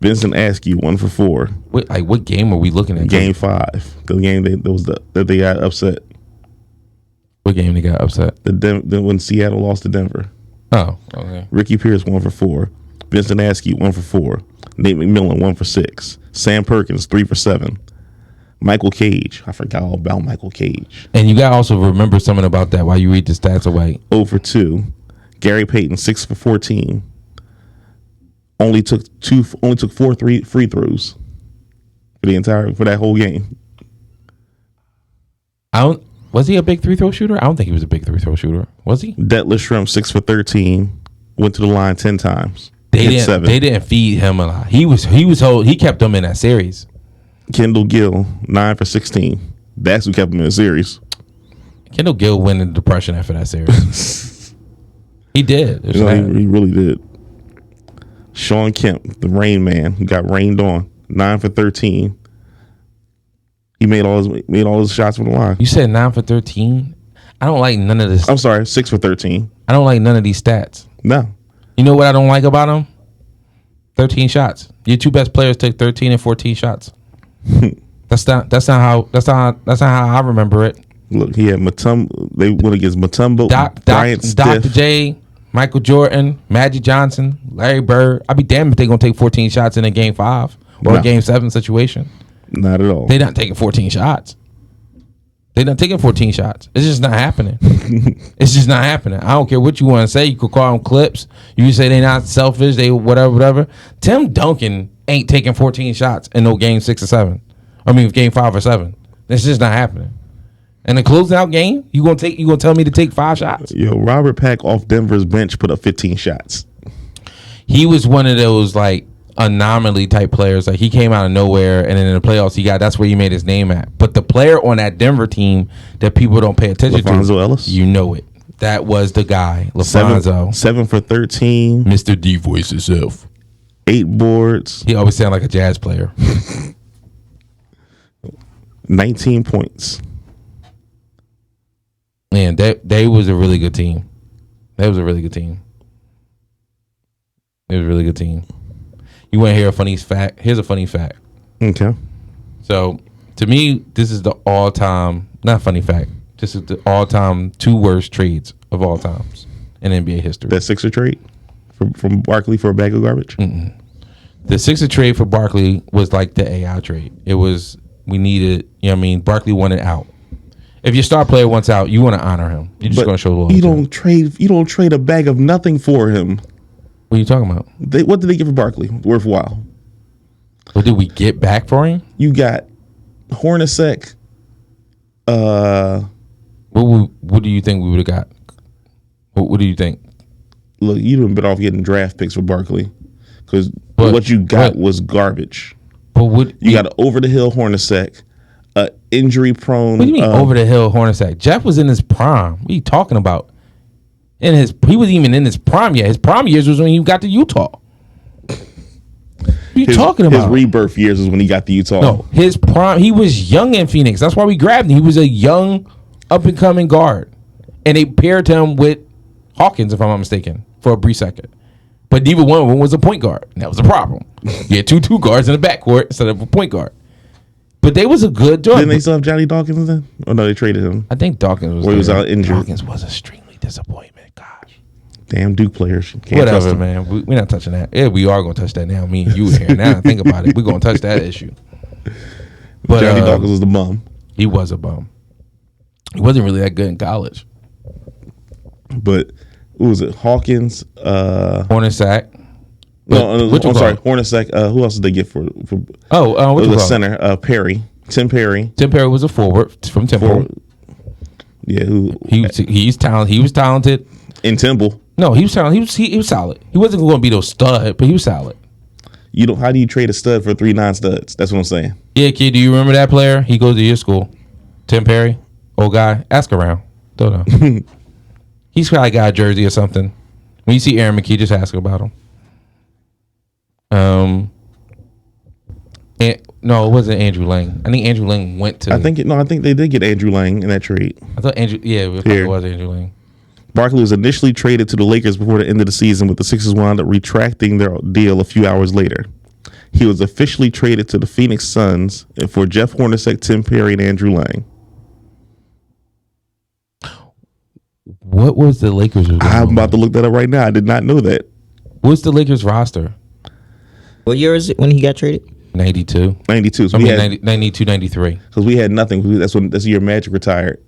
Vincent Askew 1 for 4. What game are we looking at? Game 5. The game that they got upset. What game they got upset? When Seattle lost to Denver. Oh, okay. Ricky Pierce 1 for 4. Vincent Askew 1 for 4. Nate McMillan 1 for 6. Sam Perkins 3 for 7. Michael Cage. I forgot all about Michael Cage. And you gotta also remember something about that while you read the stats away. 0 for 2. Gary Payton 6 for 14. Only took 4 free throws for that whole game. Was he a big free throw shooter? I don't think he was a big free throw shooter. Was he? Detlef Schrempf 6 for 13. Went to the line 10 times. They didn't feed him a lot. He kept them in that series. Kendall Gill 9 for 16. That's who kept him in the series. Kendall Gill went into depression after that series. He did. He really did. Sean Kemp, the Rain Man, who got rained on, 9 for 13. He made all his shots from the line. You said 9 for 13? I don't like none of this. I'm sorry, 6 for 13. I don't like none of these stats. No. You know what I don't like about him? 13 shots. Your two best players took 13 and 14 shots. That's not how I remember it. Look, he had Mutombo. They went against Mutombo, Bryant Stiff, Dr. J, Michael Jordan, Magic Johnson, Larry Bird. I'd be damned if they're gonna take 14 shots in a game 5 or a game 7 situation. Not at all. They're not taking 14 shots. They're not taking 14 shots. It's just not happening. It's just not happening. I don't care what you want to say. You could call them clips. You can say they're not selfish. They whatever. Tim Duncan ain't taking 14 shots in no game 6 or 7. I mean, game 5 or 7. That's just not happening. And the closing out game, you gonna tell me to take 5 shots? Yo, Robert Pack off Denver's bench put up 15 shots. He was one of those like anomaly type players. Like he came out of nowhere, and then in the playoffs, that's where he made his name at. But the player on that Denver team that people don't pay attention LaFonso Ellis, you know it. That was the guy, LaFonso. 7 for 13. Mr. D voice himself. 8 boards. He always sound like a jazz player. 19 points. Man, they was a really good team. That was a really good team. It was a really good team. You want to hear a funny fact? Here's a funny fact. Okay. So, to me, this is the all-time, not funny fact, this is the all-time 2 worst trades of all times in NBA history. That Sixer trade from Barkley for a bag of garbage? Mm-mm. The Sixer trade for Barkley was like the AI trade. It was, we needed, you know what I mean? Barkley wanted out. If your star player wants out, you want to honor him. You're just going to show loyalty. You don't trade a bag of nothing for him. What are you talking about? What did they get for Barkley? Worthwhile. What did we get back for him? You got Hornacek. What do you think we would have got? What do you think? Look, you'd have been better off getting draft picks for Barkley because what you got was garbage. But you got an over the hill Hornacek, injury prone. What do you mean over the hill Hornacek? Jeff was in his prime. What are you talking about? He wasn't even in his prime yet. His prime years was when he got to Utah. What are you talking about? His rebirth years is when he got to Utah. No, his prime. He was young in Phoenix. That's why we grabbed him. He was a young, up and coming guard, and they paired him with Hawkins, if I'm not mistaken, for a brief second. But neither one of them was a point guard. And that was a problem. You had two guards in the backcourt instead of a point guard. But they was a good job. Didn't they still have Johnny Dawkins then? Oh no, they traded him. I think Dawkins was. Or he was out injured. Dawkins was extremely disappointment. Gosh. Damn Duke players. Can't Whatever, trust them. man. We're not touching that. Yeah, we are going to touch that now. Me and you here. Now think about it. We're going to touch that issue. But Johnny Dawkins was the bum. He was a bum. He wasn't really that good in college. But who was it? Hawkins. Hornacek. No, I'm sorry. Hornacek. Who else did they get for? What It you was a call it? center. Perry. Tim Perry. Tim Perry was a forward from Temple. Yeah, who He's talented. He was talented. in Temple. No, he was talented. He was solid. He wasn't going to be no stud, but he was solid. How do you trade a stud for 3 non-studs? That's what I'm saying. Yeah, kid. Do you remember that player? He goes to your school. Tim Perry, old guy. Ask around. Don't know. He's probably got a jersey or something. When you see Aaron McKee, just ask about him. No, it wasn't Andrew Lang. I think Andrew Lang went to. I think they did get Andrew Lang in that trade. I thought Andrew. Yeah, it was Andrew Lang. Barkley was initially traded to the Lakers before the end of the season, but the Sixers wound up retracting their deal a few hours later. He was officially traded to the Phoenix Suns for Jeff Hornacek, Tim Perry, and Andrew Lang. What was the Lakers? I'm about to look that up right now. I did not know that. What's the Lakers roster? What year is it when he got traded? 92. 92. So I we mean, had 92, 93. because we had nothing. That's the year Magic retired.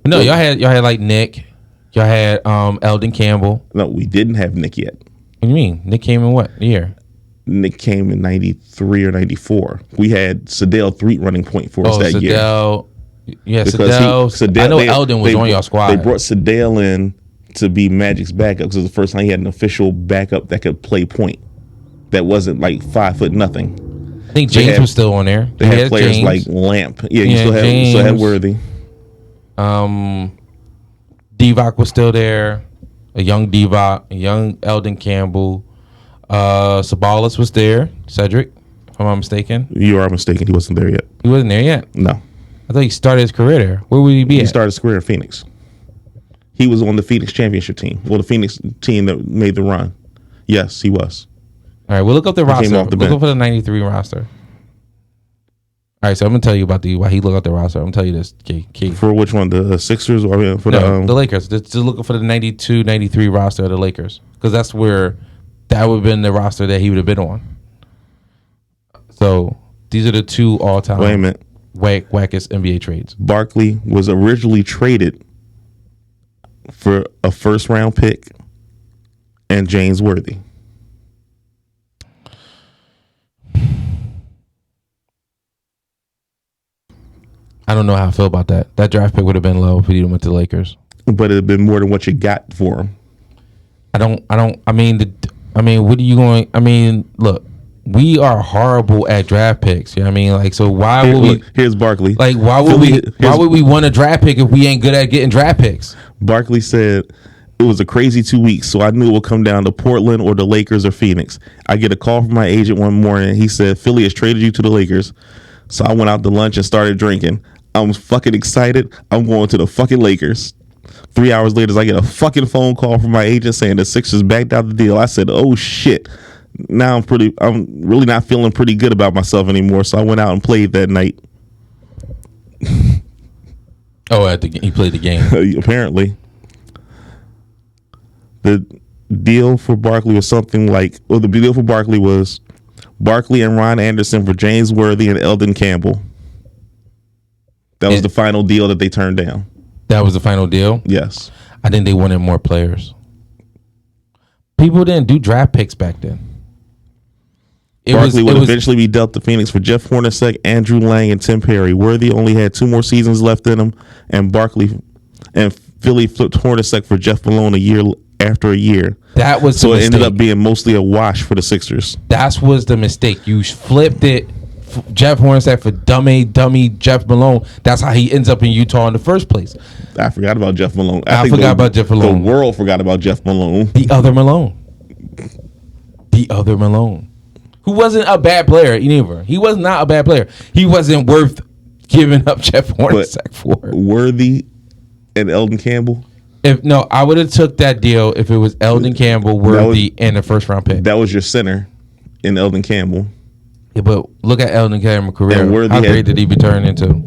No, y'all had like Nick. Y'all had Eldon Campbell. No, we didn't have Nick yet. What do you mean? Nick came in what year? Nick came in 93 or 94. We had Sedale Threet running point for us that year. Yeah, Because Sedale. I know Eldon was on your squad. They brought Sedale in to be Magic's backup because it was the first time he had an official backup that could play point. That wasn't like 5'0" nothing. I think James was still on there. They had players James. like Lamp. Yeah, you still had Worthy. Divock was still there. A young Divock, a young Eldon Campbell. Sabalas was there. Cedric, if I'm not mistaken. You are mistaken. He wasn't there yet. He wasn't there yet. No. I thought he started his career there. Where would he be He at? started his career in Phoenix. He was on the Phoenix championship team. Well, the Phoenix team that made the run. Yes, he was. All right, we'll look up the roster. off the Look bench. up for the 93 roster. All right, so I'm going to tell you about why he looked up the roster. I'm going to tell you this, Key. For which one? The Sixers? Or for No, the Lakers. Just looking for the 92, 93 roster of the Lakers. Because that would have been the roster that he would have been on. So these are the two all-time Wait a minute. wackest NBA trades. Barkley was originally traded for a first-round pick and James Worthy. I don't know how I feel about that. That draft pick would have been low if he went to the Lakers. But it'd been more than what you got for him. What are you going? I mean, look, we are horrible at draft picks. You know what I mean? Like, so why would we? Here's Barkley. Like, why would we want a draft pick if we ain't good at getting draft picks? Barkley said it was a crazy 2 weeks, so I knew it would come down to Portland or the Lakers or Phoenix. I get a call from my agent one morning. He said, Philly has traded you to the Lakers. So I went out to lunch and started drinking. I was fucking excited. I'm going to the fucking Lakers. 3 hours later, I get a fucking phone call from my agent saying the Sixers backed out the deal. I said, oh shit. Now I'm really not feeling pretty good about myself anymore. So I went out and played that night. Oh, he played the game. Apparently. The deal for Barkley was something like, the deal for Barkley was Barkley and Ron Anderson for James Worthy and Eldon Campbell. That was the final deal that they turned down. That was the final deal? Yes. I think they wanted more players. People didn't do draft picks back then. Barkley would eventually be dealt to Phoenix for Jeff Hornacek, Andrew Lang, and Tim Perry. Worthy only had 2 more seasons left in him, and Philly flipped Hornacek for Jeff Malone a year after a year. That was so the it mistake. ended up being mostly a wash for the Sixers. That was the mistake. You flipped it. Jeff Hornacek for dummy Jeff Malone. That's how he ends up in Utah in the first place. I forgot about Jeff Malone. I forgot about Jeff Malone. The world forgot about Jeff Malone. The other Malone. who wasn't a bad player either. He was not a bad player. He wasn't worth giving up Jeff Hornacek for. Worthy and Eldon Campbell. I would have took that deal if it was Eldon Campbell, Worthy, and the first round pick. That was your center in Eldon Campbell. Yeah, but look at Eldon Campbell's career. And How great did he be turned into?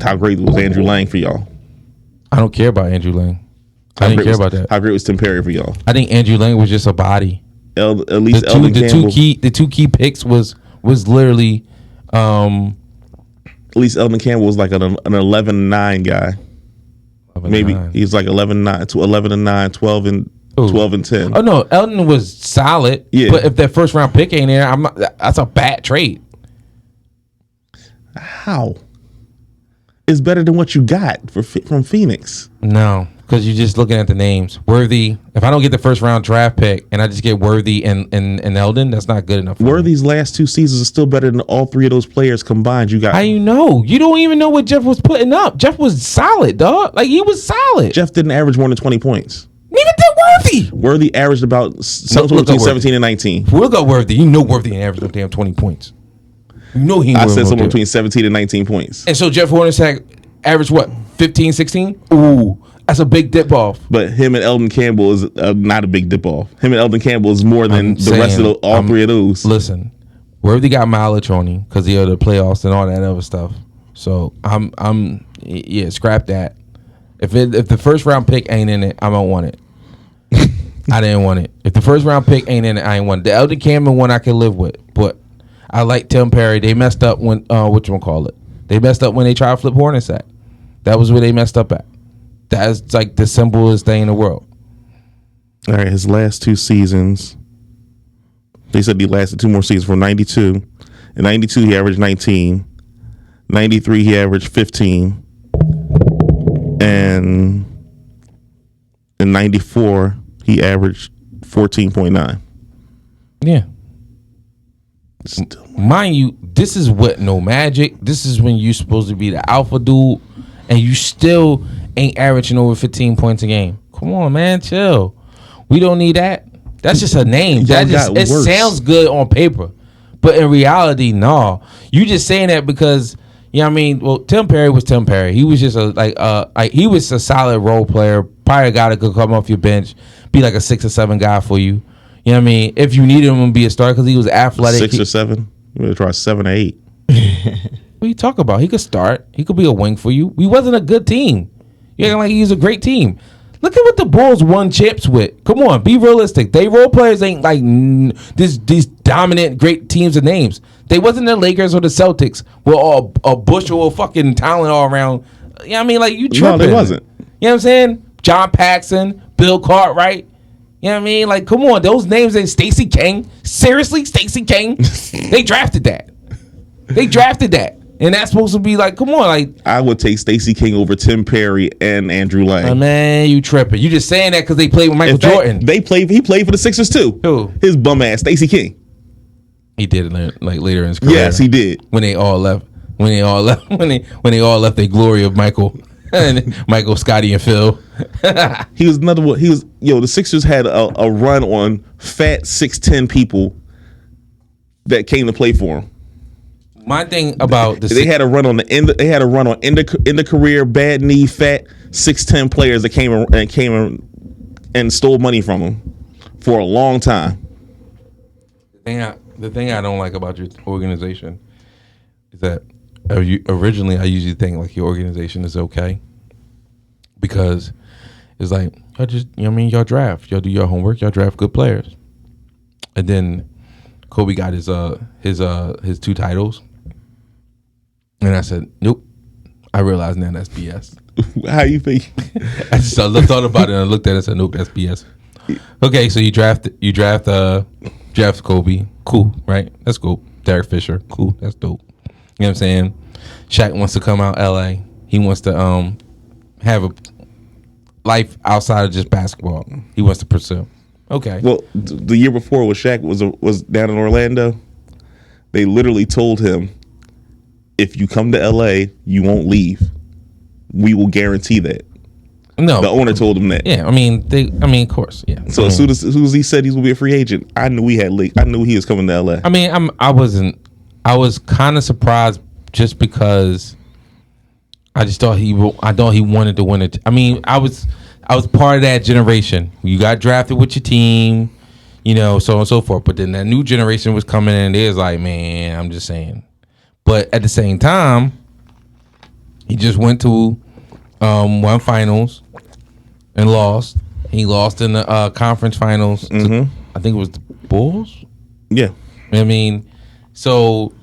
How great was Andrew Lang for y'all? I don't care about Andrew Lang. I didn't care about that. How great was Tim Perry for y'all? I think Andrew Lang was just a body. At least Eldon Campbell. The two key picks was literally. At least Eldon Campbell was like an 11-9 guy. 11-9. Maybe he's like 11-9 to 11-9, 12 and 10. Oh no, Eldon was solid. Yeah. But if that first round pick ain't there, that's a bad trade. How? It's better than what you got from Phoenix. No, because you're just looking at the names. Worthy. If I don't get the first round draft pick and I just get Worthy and Eldon, that's not good enough. Worthy's last 2 seasons are still better than all 3 of those players combined. You got. How you know? You don't even know what Jeff was putting up. Jeff was solid, dog. Like he was solid. Jeff didn't average more than 20 points. Neither did Worthy. Worthy averaged about something between 17 and 19. Look at Worthy. You know Worthy didn't average no damn 20 points. You know he. I said somewhere between 17 and 19 points. And so Jeff Hornacek averaged what? 15, 16? Ooh, that's a big dip off. But him and Eldon Campbell is not a big dip off. Him and Eldon Campbell is more than rest of all 3 of those. Listen, Worthy got mileage on him because he had the playoffs and all that other stuff. So scrap that. If the first round pick ain't in it, I don't want it. I didn't want it. If the first round pick ain't in it, I ain't want it. The Eldon Campbell one I can live with, but I like Tim Perry. They messed up when They messed up when they tried to flip Hornacek. That was where they messed up at. That's like the simplest thing in the world. All right, his last 2 seasons. They said he lasted 2 more seasons from 92. In 92, he averaged 19. 93, he averaged 15. And in 94, he averaged 14.9. Yeah. Mind you, this is what no magic. This is when you're supposed to be the alpha dude, and you still ain't averaging over 15 points a game. Come on, man, chill. We don't need that. That's just a name. It sounds good on paper, but in reality, no. You just saying that because you know what I mean. Well, Tim Perry was Tim Perry. He was just he was a solid role player. Probably a guy that could come off your bench, be like a 6 or 7 guy for you. You know what I mean? If you needed him to be a starter because he was athletic. 6 or 7? You better try 7 or 8. What are you talking about? He could start. He could be a wing for you. We wasn't a good team. You acting like he's a great team. Look at what the Bulls won chips with. Come on, be realistic. They role players ain't like these dominant great teams of names. They wasn't the Lakers or the Celtics with all a bushel of fucking talent all around. You know what I mean? Like you tripping. No, they wasn't. You know what I'm saying? John Paxson, Bill Cartwright. You know what I mean? Like, come on, those names ain't Stacey King. Seriously, Stacey King? They drafted that. And that's supposed to be like, come on, like I would take Stacey King over Tim Perry and Andrew Lang. Man, you tripping. You just saying that because they played with Michael Jordan. He played for the Sixers too. Who? His bum ass, Stacey King. He did it like later in his career. Yes, he did. When they all left. When they all left their glory of Michael. And Michael, Scotty, and Phil. He was another one. The Sixers had a run on fat 6'10" people that came to play for him. My thing about they had a run on the end. They had a run on end of career, bad knee, fat 6'10" players that came and stole money from him for a long time. The thing I don't like about your organization is that originally I usually think like your organization is okay because it's like y'all just y'all draft, y'all do your homework, y'all draft good players, and then Kobe got his 2 titles. And I said, nope. I realized now that's BS. How you think? I thought about it and I looked at it and said, nope, that's BS. Okay, so you draft Kobe. Cool, right? That's cool. Derek Fisher. Cool. That's dope. You know what I'm saying? Shaq wants to come out LA. He wants to have a life outside of just basketball. He wants to pursue. Okay. Well, the year before when Shaq was down in Orlando, they literally told him, if you come to LA, you won't leave. We will guarantee that. No, The owner told him that. Yeah, I mean, of course, yeah. So as soon as he said he was gonna be a free agent, I knew I knew he was coming to LA. I mean, I was kind of surprised just because I just thought he wanted to win it. I mean, I was part of that generation. You got drafted with your team, so on and so forth. But then that new generation was coming in. It was like, man, I'm just saying. But at the same time, he just went to one finals and lost. He lost in the conference finals. To, I think it was the Bulls. Yeah. I mean, so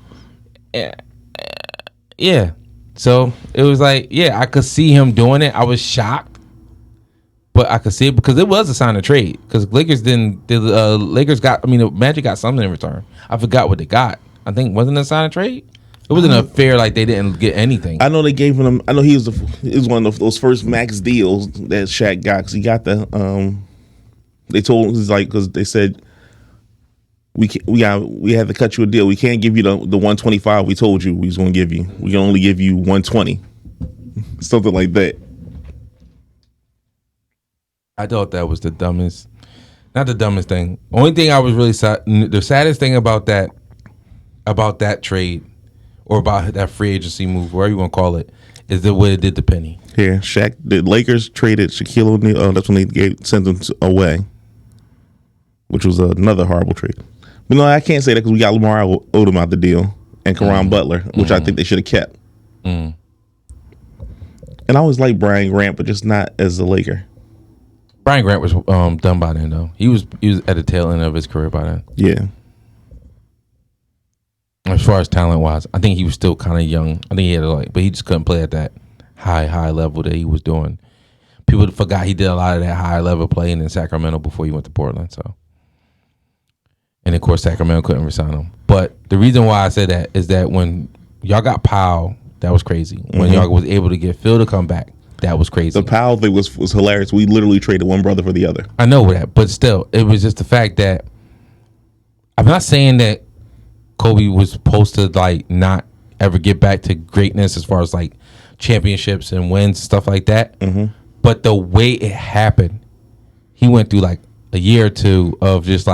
yeah. So it was like, yeah, I could see him doing it. I was shocked, but I could see it because it was a sign of trade. Because the Magic got something in return. I forgot what they got. I think wasn't it a sign of trade. It wasn't a fair like they didn't get anything. I know they gave him. I know he was one of those first max deals that Shaq got because he got the. They told him because they said we had to cut you a deal. We can't give you the 125 we told you we was going to give you. We can only give you 120, something like that. I thought that was the dumbest, not the dumbest thing. Only thing I was really sad. The saddest thing about that trade. Or about that free agency move, whatever you want to call it, is the way it did to Penny. Yeah, the Lakers traded Shaquille O'Neal. That's when they sent him away, which was another horrible trade. But no, I can't say that because we got Lamar Odom out the deal and Caron Butler, which I think they should have kept. And I always liked Brian Grant, but just not as a Laker. Brian Grant was done by then, though. He was at the tail end of his career by then. Yeah. As far as talent wise, I think he was still kind of young. I think he had but he just couldn't play at that high level that he was doing. People forgot he did a lot of that high level playing in Sacramento before he went to Portland. So, and of course Sacramento couldn't resign him. But the reason why I said that is that when y'all got Powell, that was crazy. When y'all was able to get Phil to come back, that was crazy. The Powell thing was hilarious. We literally traded one brother for the other. I know that, but still, it was just the fact that I'm not saying that Kobe was supposed to not ever get back to greatness as far as championships and wins and stuff like that. But the way it happened, he went through a year or two of just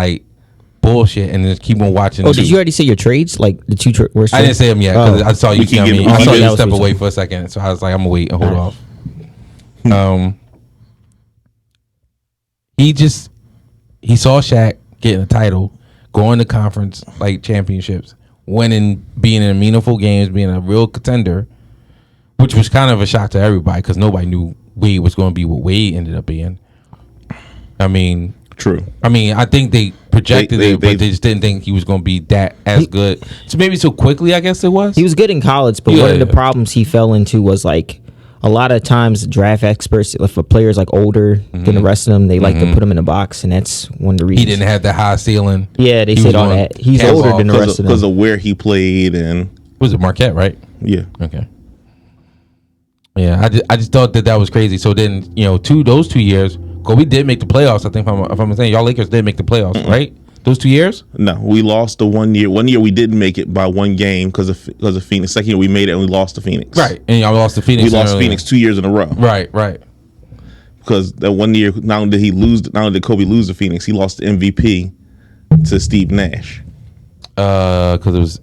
bullshit and just keep on watching. Oh, did you already say your trades? The two worst? I didn't say them yet because I saw you. I saw you step away for a second, so I was like, I'm gonna wait and hold off. He saw Shaq getting a title, going to conference championships, winning, being in meaningful games, being a real contender, which was kind of a shock to everybody because nobody knew Wade was going to be what Wade ended up being. I mean, true. I mean, I think they projected it, but they just didn't think he was going to be as good. So maybe so quickly, I guess it was. He was good in college, but one of the problems he fell into was a lot of times draft experts, if a player's older than the rest of them, they like to put him in a box, and that's one of the reasons. He didn't have the high ceiling. Yeah, they said all that. He's older than the rest of them. Because of where he played and... Was it Marquette, right? Yeah. Okay. Yeah, I just thought that was crazy. So then, those 2 years, Kobe did make the playoffs. I think if I'm saying, y'all Lakers did make the playoffs, right? Those 2 years? No, we lost the 1 year. 1 year we didn't make it by one game because of Phoenix. Second year we made it and we lost to Phoenix. Right, and y'all lost to Phoenix. We lost Phoenix 2 years in a row. Right. Because that 1 year, not only did Kobe lose to Phoenix, he lost the MVP to Steve Nash. Because it was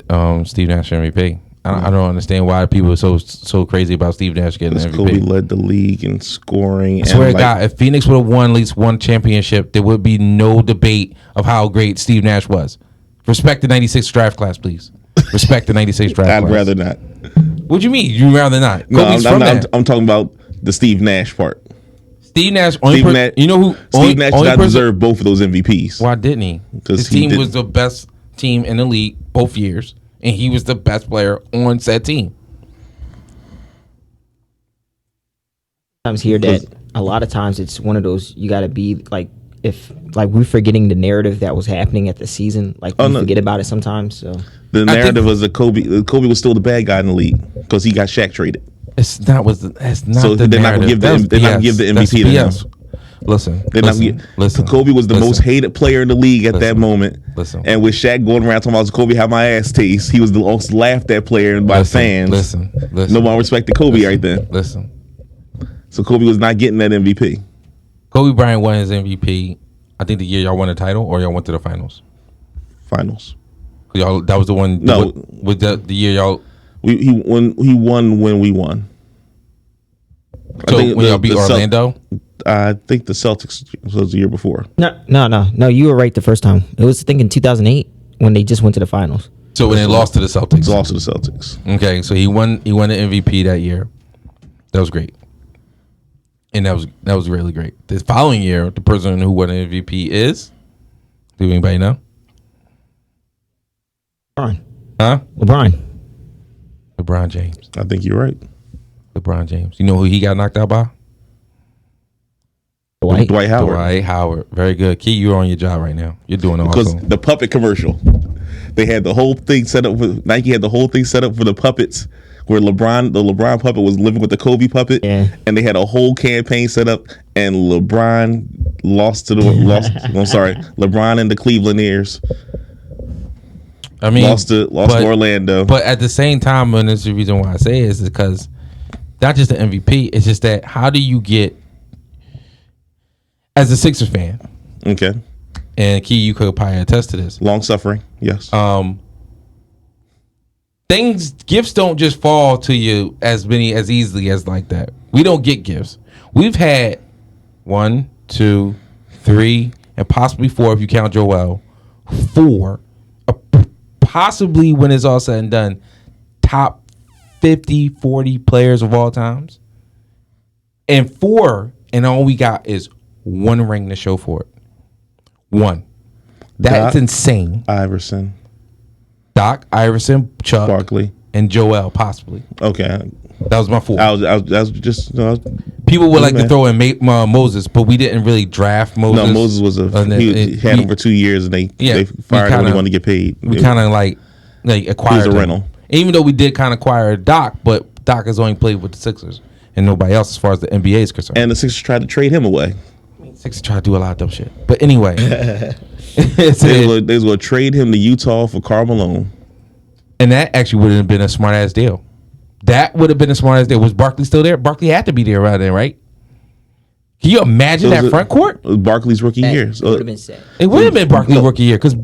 Steve Nash MVP. I don't understand why people are so crazy about Steve Nash getting the MVP. Kobe led the league in scoring. I swear to God, if Phoenix would have won at least one championship, there would be no debate of how great Steve Nash was. Respect the 96 draft class, please. Respect the 96 draft class. I'd rather not. What do you mean? You'd rather not? No, I'm talking about the Steve Nash part. Steve Nash, you know who? Steve Nash did not deserve both of those MVPs. Why didn't he? His team was the best team in the league both years, and he was the best player on said team. Sometimes hear that a lot of times it's one of those you got to be if we're forgetting the narrative that was happening at the season, we forget about it sometimes. So the narrative was that Kobe was still the bad guy in the league because he got Shaq traded. That's not so the they're narrative. not gonna give the MVP to him. Listen. Kobe was the most hated player in the league at that moment. Listen. And with Shaq going around talking about Kobe had my ass taste, he was the most laughed at player by fans. Listen. No one respected Kobe right then. Listen. So Kobe was not getting that MVP. Kobe Bryant won his MVP. I think the year y'all won the title, or y'all went to the finals. Finals. Y'all, that was the one. No, with the year y'all. He won when we won. So when y'all beat Orlando. I think the Celtics was the year before. No. You were right the first time. It was, I think, in 2008 when they just went to the finals. So when they lost to the Celtics. Lost to the Celtics. Okay, so he won the MVP that year. That was great. And that was really great. The following year, the person who won the MVP is. Do anybody know? LeBron. Huh? LeBron James. I think you're right. LeBron James. You know who he got knocked out by? Dwight Howard. Dwight Howard. Very good. Key, you're on your job right now. You're doing awesome. Because the puppet commercial, they had the whole thing set up. Nike had the whole thing set up for the puppets, where the LeBron puppet was living with the Kobe puppet, and they had a whole campaign set up. And LeBron LeBron and the Clevelandiers. I mean, lost to Orlando. But at the same time, and this is the reason why I say it, is because not just the MVP, it's just that how do you get, as a Sixers fan, okay, and Key, you could probably attest to this. Long suffering, yes. Gifts don't just fall to you as easily as like that. We don't get gifts. We've had 1, 2, 3, and possibly 4 if you count Joel. 4, possibly when it's all said and done, top 50, 40 players of all times. And 4, and all we got is 1 ring to show for it. 1. That's Doc insane. Iverson. Doc, Iverson, Chuck, Barkley, and Joel, possibly. Okay. That was my 4. I was just people would like to throw in Moses, but we didn't really draft Moses. No, Moses was he had him for 2 years, and they fired him when he wanted to get paid. We kind of like acquired he was a him. rental. Even though we did kind of acquire Doc, but Doc has only played with the Sixers and nobody else as far as the NBA is concerned. And the Sixers tried to trade him away. Sixers tried to do a lot of dumb shit. But anyway. They was going to trade him to Utah for Karl Malone. And that actually would have been a smart ass deal. That would have been a smart ass deal. Was Barkley still there? Barkley had to be there around then, right? Can you imagine that front court? It was Barkley's rookie year. It would have been sad. It would have been Barkley's rookie year because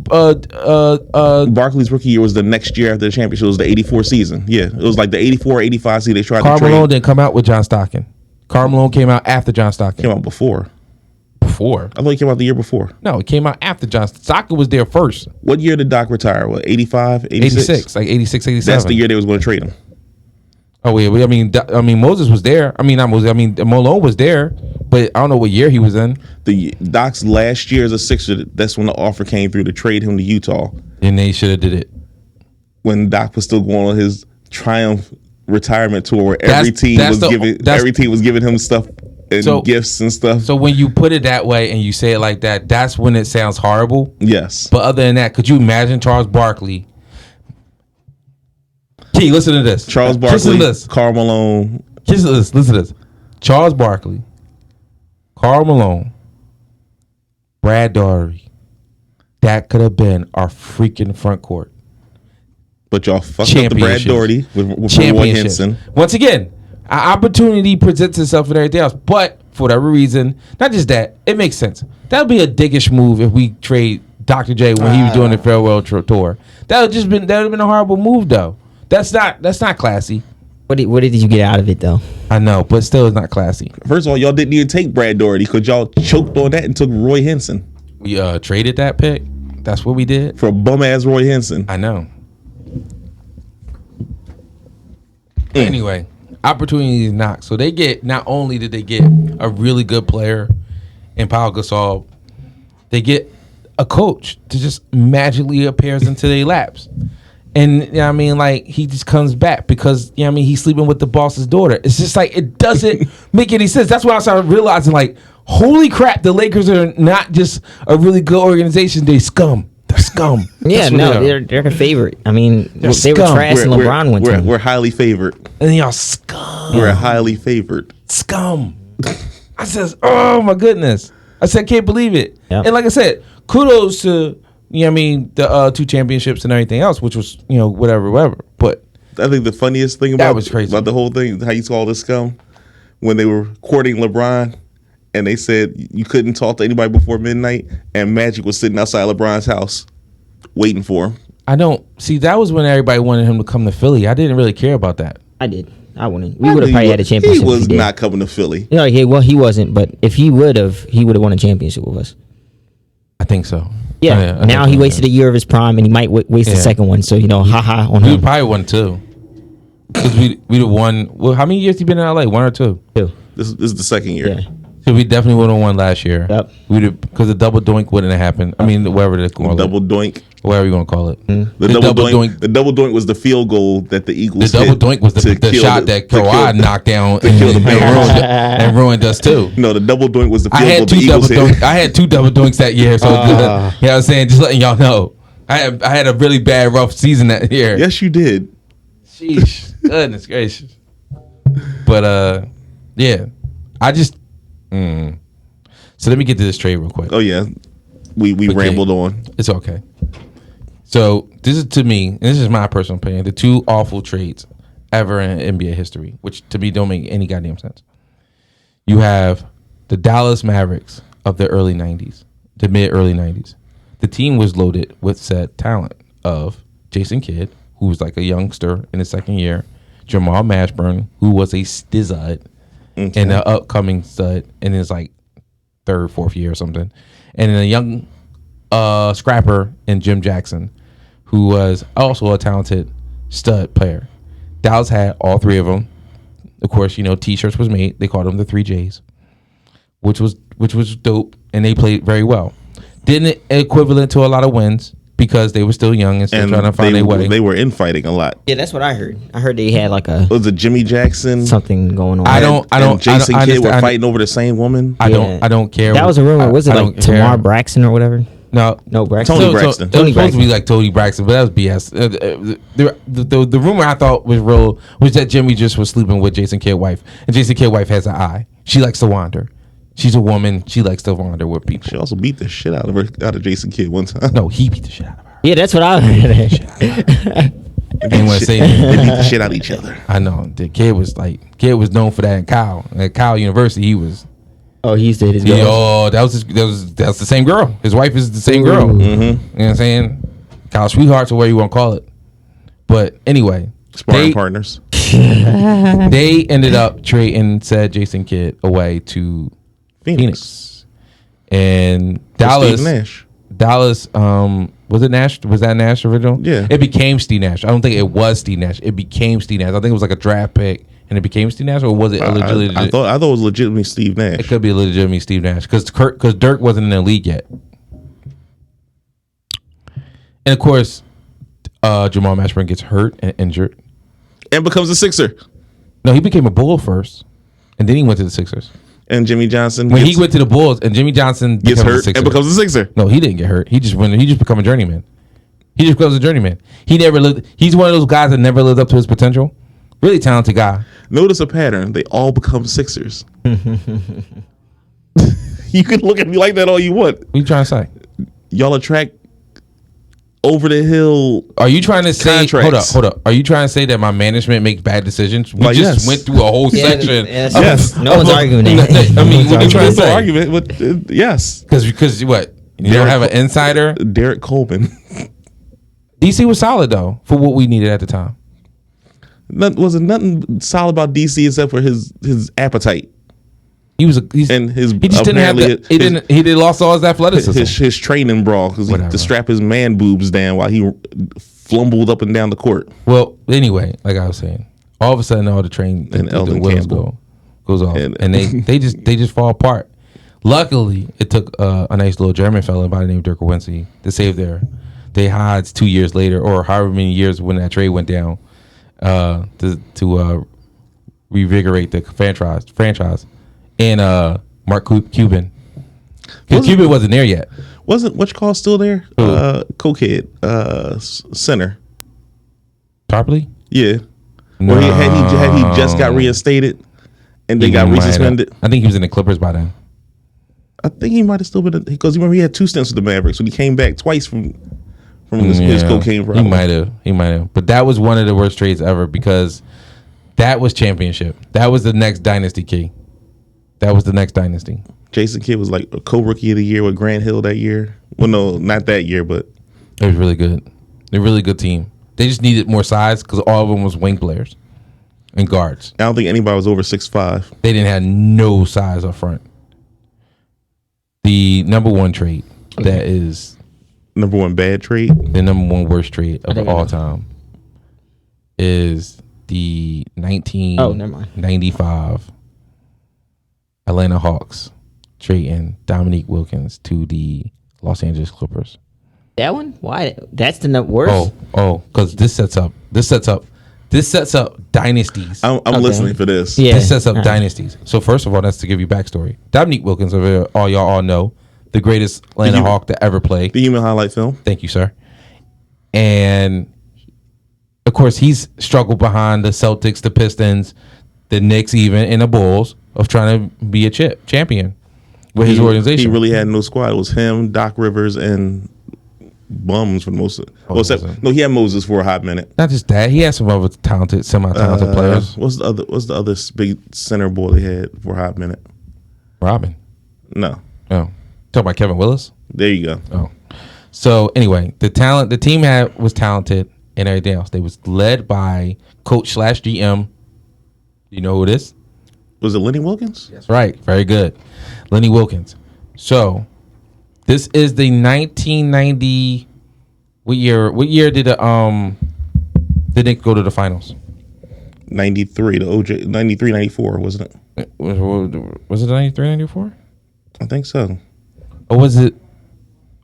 Barkley's rookie year was the next year after the championship. It was the 84 season. Yeah, it was like the 84, 85 season. They tried Karl to trade. Malone didn't come out with John Stockton. Karl Malone came out after John Stockton. Came out before. Before? I thought he came out the year before. No, it came out after John Stockton was there first. What year did Doc retire? What, 85, 86? 86, like 86, 87. That's the year they was going to trade him. Oh yeah, I mean Moses was there. Malone was there, but I don't know what year he was in. The Doc's last year as a Sixer, that's when the offer came through to trade him to Utah. And they should have did it when Doc was still going on his triumph retirement tour, where every team was giving him stuff and gifts and stuff. So when you put it that way and you say it like that, that's when it sounds horrible. Yes. But other than that, could you imagine Charles Barkley? Key, listen to this. Charles Barkley, Karl Malone. Listen to this. Charles Barkley, Karl Malone, Brad Daugherty. That could have been our freaking front court. But y'all fucked up the Brad Daugherty with Roy Hinson. Once again, an opportunity presents itself and everything else. But for whatever reason, not just that, it makes sense. That would be a dickish move if we trade Dr. J when he was doing the farewell tour. That would have been a horrible move though. That's not classy. What did you get out of it though? I know, but still, it's not classy. First of all, y'all didn't even take Brad Daugherty because y'all choked on that and took Roy Hinson. We traded that pick. That's what we did for a bum ass Roy Hinson. I know. Anyway, opportunities knocked. So not only did they get a really good player in Pau Gasol, they get a coach that just magically appears into their laps. And he just comes back because he's sleeping with the boss's daughter. It's just like it doesn't make any sense. That's why I started realizing holy crap, the Lakers are not just a really good organization. They're scum. They're scum. Yeah, they're a favorite. They were trash and LeBron went to them. We're highly favored. And y'all scum. We're highly favored. Scum. I says, oh my goodness. I said, can't believe it. Yep. And like I said, kudos to the 2 championships and everything else, which was whatever. But I think the funniest thing about was crazy. about the whole thing, how you call this scum, when they were courting LeBron, and they said you couldn't talk to anybody before midnight, and Magic was sitting outside LeBron's house waiting for him. I don't see. That was when everybody wanted him to come to Philly. I didn't really care about that. I did. I wouldn't. We would have probably had a championship. He was if he did. not coming to Philly. Yeah, he wasn't. But if he would have won a championship with us. I think so. Yeah. Now he wasted a year of his prime, and he might waste the second one. So haha on We him. probably won 2. Because we'd have won. Well, how many years he been in LA? 1 or 2? 2. This is the second year. Yeah. So we definitely would have won last year. Yep. We'd have, because the double doink wouldn't have happened. I mean, whatever they call Double it. doink. Whatever you want to call it. The double doink. The double doink was the field goal that the Eagles. The double doink was the shot that Kawhi knocked down and ruined us too. No, the double doink was the field I goal had the Eagles hit. I had 2 double doinks that year. So you know what I'm saying? Just letting y'all know. I had a really bad, rough season that year. Yes, you did. Sheesh. Goodness gracious. But yeah. I just So let me get to this trade real quick. Oh yeah. We rambled on. It's okay. So this is, to me, and this is my personal opinion, the 2 awful trades ever in NBA history, which to me don't make any goddamn sense. You have the Dallas Mavericks of the early 90s, the mid-early 90s. The team was loaded with said talent of Jason Kidd, who was like a youngster in his second year, Jamal Mashburn, who was a stud and an upcoming stud in his like 3rd, 4th year or something, and then a young scrapper in Jim Jackson, who was also a talented stud player. Dallas had all 3 of them. Of course, T-shirts was made. They called them the 3 J's, which was dope, and they played very well. Didn't equivalent to a lot of wins because they were still young and still trying to find their way. They were infighting a lot. Yeah, that's what I heard. I heard they had like was it Jimmy Jackson? Something going on. And Jason Kidd were fighting over the same woman. I don't care. That was a rumor. Was it like Tamar Braxton or whatever? No, Braxton. Tony Braxton. It was supposed to be like Tony Braxton, but that was BS. The rumor I thought was real was that Jimmy just was sleeping with Jason Kidd's wife, and Jason Kidd's wife has an eye. She likes to wander. She's a woman. She likes to wander with people. She also beat the shit out of Jason Kidd one time. No, he beat the shit out of her. Yeah, that's what I heard. Ain't want to say they beat the shit out of each other. I know. The kid was known for that in Cal. At Cal University, he was. Oh, he used to hit his girl. Oh, that's the same girl. His wife is the same girl. Mm-hmm. You know what I'm saying? College sweethearts or whatever you want to call it. But anyway, sparring partners. They ended up trading said Jason Kidd away to Phoenix. And Dallas. Steve Nash. Dallas, was it Nash? Was that Nash original? Yeah. It became Steve Nash. I don't think it was Steve Nash. It became Steve Nash. I think it was like a draft pick and it became Steve Nash, or was it legitimately? I thought it was legitimately Steve Nash. It could be legitimately Steve Nash because Dirk wasn't in the league yet. And of course, Jamal Mashburn gets hurt and injured. And becomes a Sixer. No, he became a Bull first, and then he went to the Sixers. And Jimmy Johnson he went to the Bulls, and Jimmy Johnson gets hurt and becomes a Sixer. No, he didn't get hurt. He just become a journeyman. He just becomes a journeyman. He never lived. He's one of those guys that never lived up to his potential. Really talented guy. Notice a pattern. They all become Sixers. You can look at me like that all you want. What are you trying to say? Y'all attract over the hill. Are you trying to say? Contracts. Hold up. Are you trying to say that my management makes bad decisions? We yes. went through a whole section. Yes. No one's arguing that. I mean, what are you trying to say? Argument, but yes. Because what? You don't have an insider? Derek Coleman. DC was solid though for what we needed at the time. Wasn't nothing solid about DC except for his appetite. He just didn't have he lost all his athleticism. His training brawl because he to strap his man boobs down while he flumbled up and down the court. Well, anyway, like I was saying, all of a sudden all the wheels goes off, and they just fall apart. Luckily, it took a nice little German fella by the name of Dirk Nowitzki to save their hides 2 years later, or however many years when that trade went down, to revigorate the franchise. And Mark Cuban. Cuban wasn't there yet. Wasn't what you call still there? Cokehead, center. Properly? Yeah. No. Or had he just got reinstated and they got resuspended? I think he was in the Clippers by then. I think he might have still been because remember he had 2 stints with the Mavericks when he came back twice from his cocaine problem. He might have. But that was one of the worst trades ever because That was championship. That was the next dynasty key. That was the next dynasty. Jason Kidd was like a co-rookie of the year with Grant Hill that year. Well, no, not that year, but it was really good. They're a really good team. They just needed more size because all of them was wing players and guards. I don't think anybody was over 6'5". They didn't have no size up front. The number one trade that is number one bad trade, the number one worst trade of all time is the 1995 Atlanta Hawks trading Dominique Wilkins to the Los Angeles Clippers. That one? Why? That's the worst. Because this sets up dynasties. I'm listening for this. Yeah. This sets up dynasties. So first of all, that's to give you backstory. Dominique Wilkins, all y'all all know, the greatest Atlanta Hawk to ever play. The human highlight film. Thank you, sir. And of course, he's struggled behind the Celtics, the Pistons, the Knicks, even, and the Bulls of trying to be a champion with his organization. He really had no squad. It was him, Doc Rivers, and bums for the most of it. No, he had Moses for a hot minute. Not just that, he had some other semi-talented players. What's the other big center boy they had for a hot minute? Robin. No. Oh. Talk about Kevin Willis? There you go. Oh. So anyway, the team was talented and everything else. They was led by coach / GM. You know who it is? Was it Lenny Wilkins? That's right. Very good. Lenny Wilkins. So this is the 1990. What year did the Knicks go to the finals? 93. The OJ 93, 94, wasn't it? Was it 93, 94? I think so. Or was it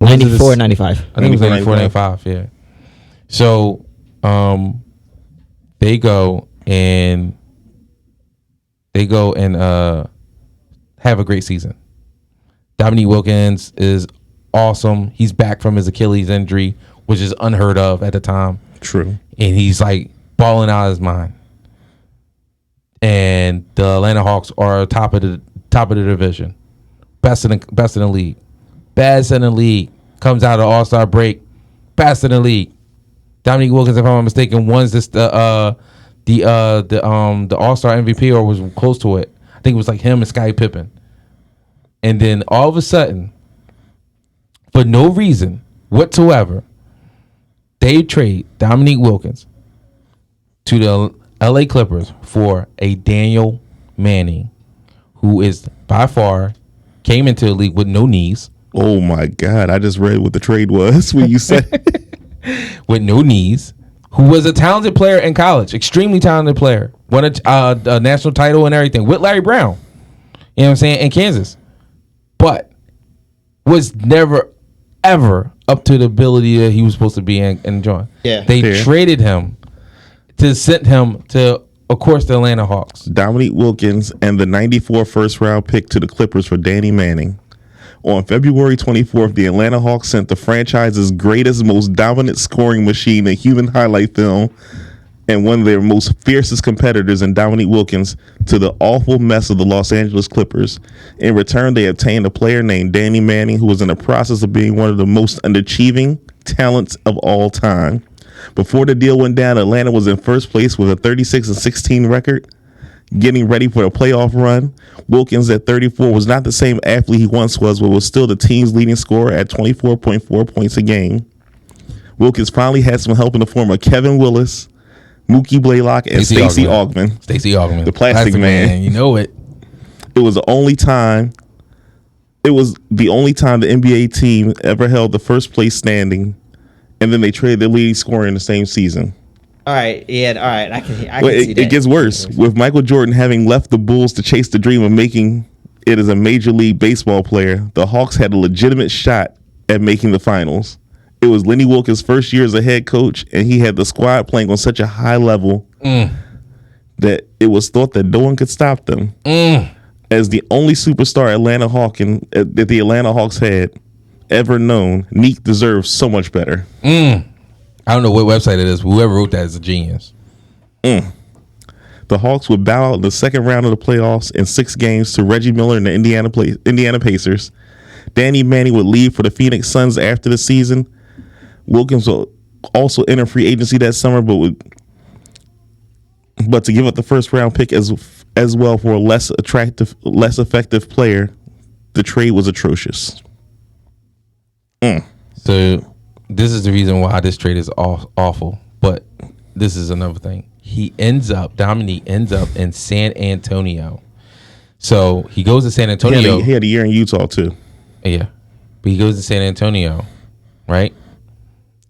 94, 95? I think it was 94, 95. Yeah. So they go and have a great season. Dominique Wilkins is awesome. He's back from his Achilles injury, which is unheard of at the time. True. And he's like balling out of his mind. And the Atlanta Hawks are top of the division, best in the league. Best in the league. Comes out of All-Star break. Best in the league. Dominique Wilkins, if I'm not mistaken, won the All-Star MVP or was close to it. I think it was like him and Scottie Pippen. And then all of a sudden, for no reason whatsoever, they trade Dominique Wilkins to the LA Clippers for a Daniel Manning, who is by far came into the league with no knees. Oh my God! I just read what the trade was when you said with no knees, who was a talented player in college, extremely talented player, won a national title and everything with Larry Brown. You know what I'm saying? In Kansas, but was never ever up to the ability that he was supposed to be enjoying. Yeah, they traded him to send him to, of course, the Atlanta Hawks. Dominique Wilkins and the 94 first round pick to the Clippers for Danny Manning. On February 24th, the Atlanta Hawks sent the franchise's greatest, most dominant scoring machine, a human highlight film, and one of their most fiercest competitors in Dominique Wilkins to the awful mess of the Los Angeles Clippers. In return, they obtained a player named Danny Manning, who was in the process of being one of the most underachieving talents of all time. Before the deal went down, Atlanta was in first place with a 36-16 record, getting ready for a playoff run. Wilkins at 34 was not the same athlete he once was, but was still the team's leading scorer at 24.4 points a game. Wilkins finally had some help in the form of Kevin Willis, Mookie Blaylock, and Stacey Augmon. Stacey Augmon. The plastic man. You know it. It was the only time the NBA team ever held the first place standing, and then they traded their leading scorer in the same season. All right, yeah, all right. I can see that. It gets worse. With Michael Jordan having left the Bulls to chase the dream of making it as a Major League Baseball player, the Hawks had a legitimate shot at making the finals. It was Lenny Wilkins' first year as a head coach, and he had the squad playing on such a high level that it was thought that no one could stop them. As the only superstar that the Atlanta Hawks had ever known, Neek deserves so much better. I don't know what website it is, but whoever wrote that is a genius. The Hawks would bow out in the second round of the playoffs in 6 games to Reggie Miller and the Indiana Pacers. Danny Manning would leave for the Phoenix Suns after the season. Wilkins will also enter free agency that summer, but But to give up the first round pick as well for a less effective player, the trade was atrocious. So this is the reason why this trade is awful. But this is another thing. Dominique ends up in San Antonio. So he goes to San Antonio. He had a year in Utah too. Yeah. But he goes to San Antonio, right?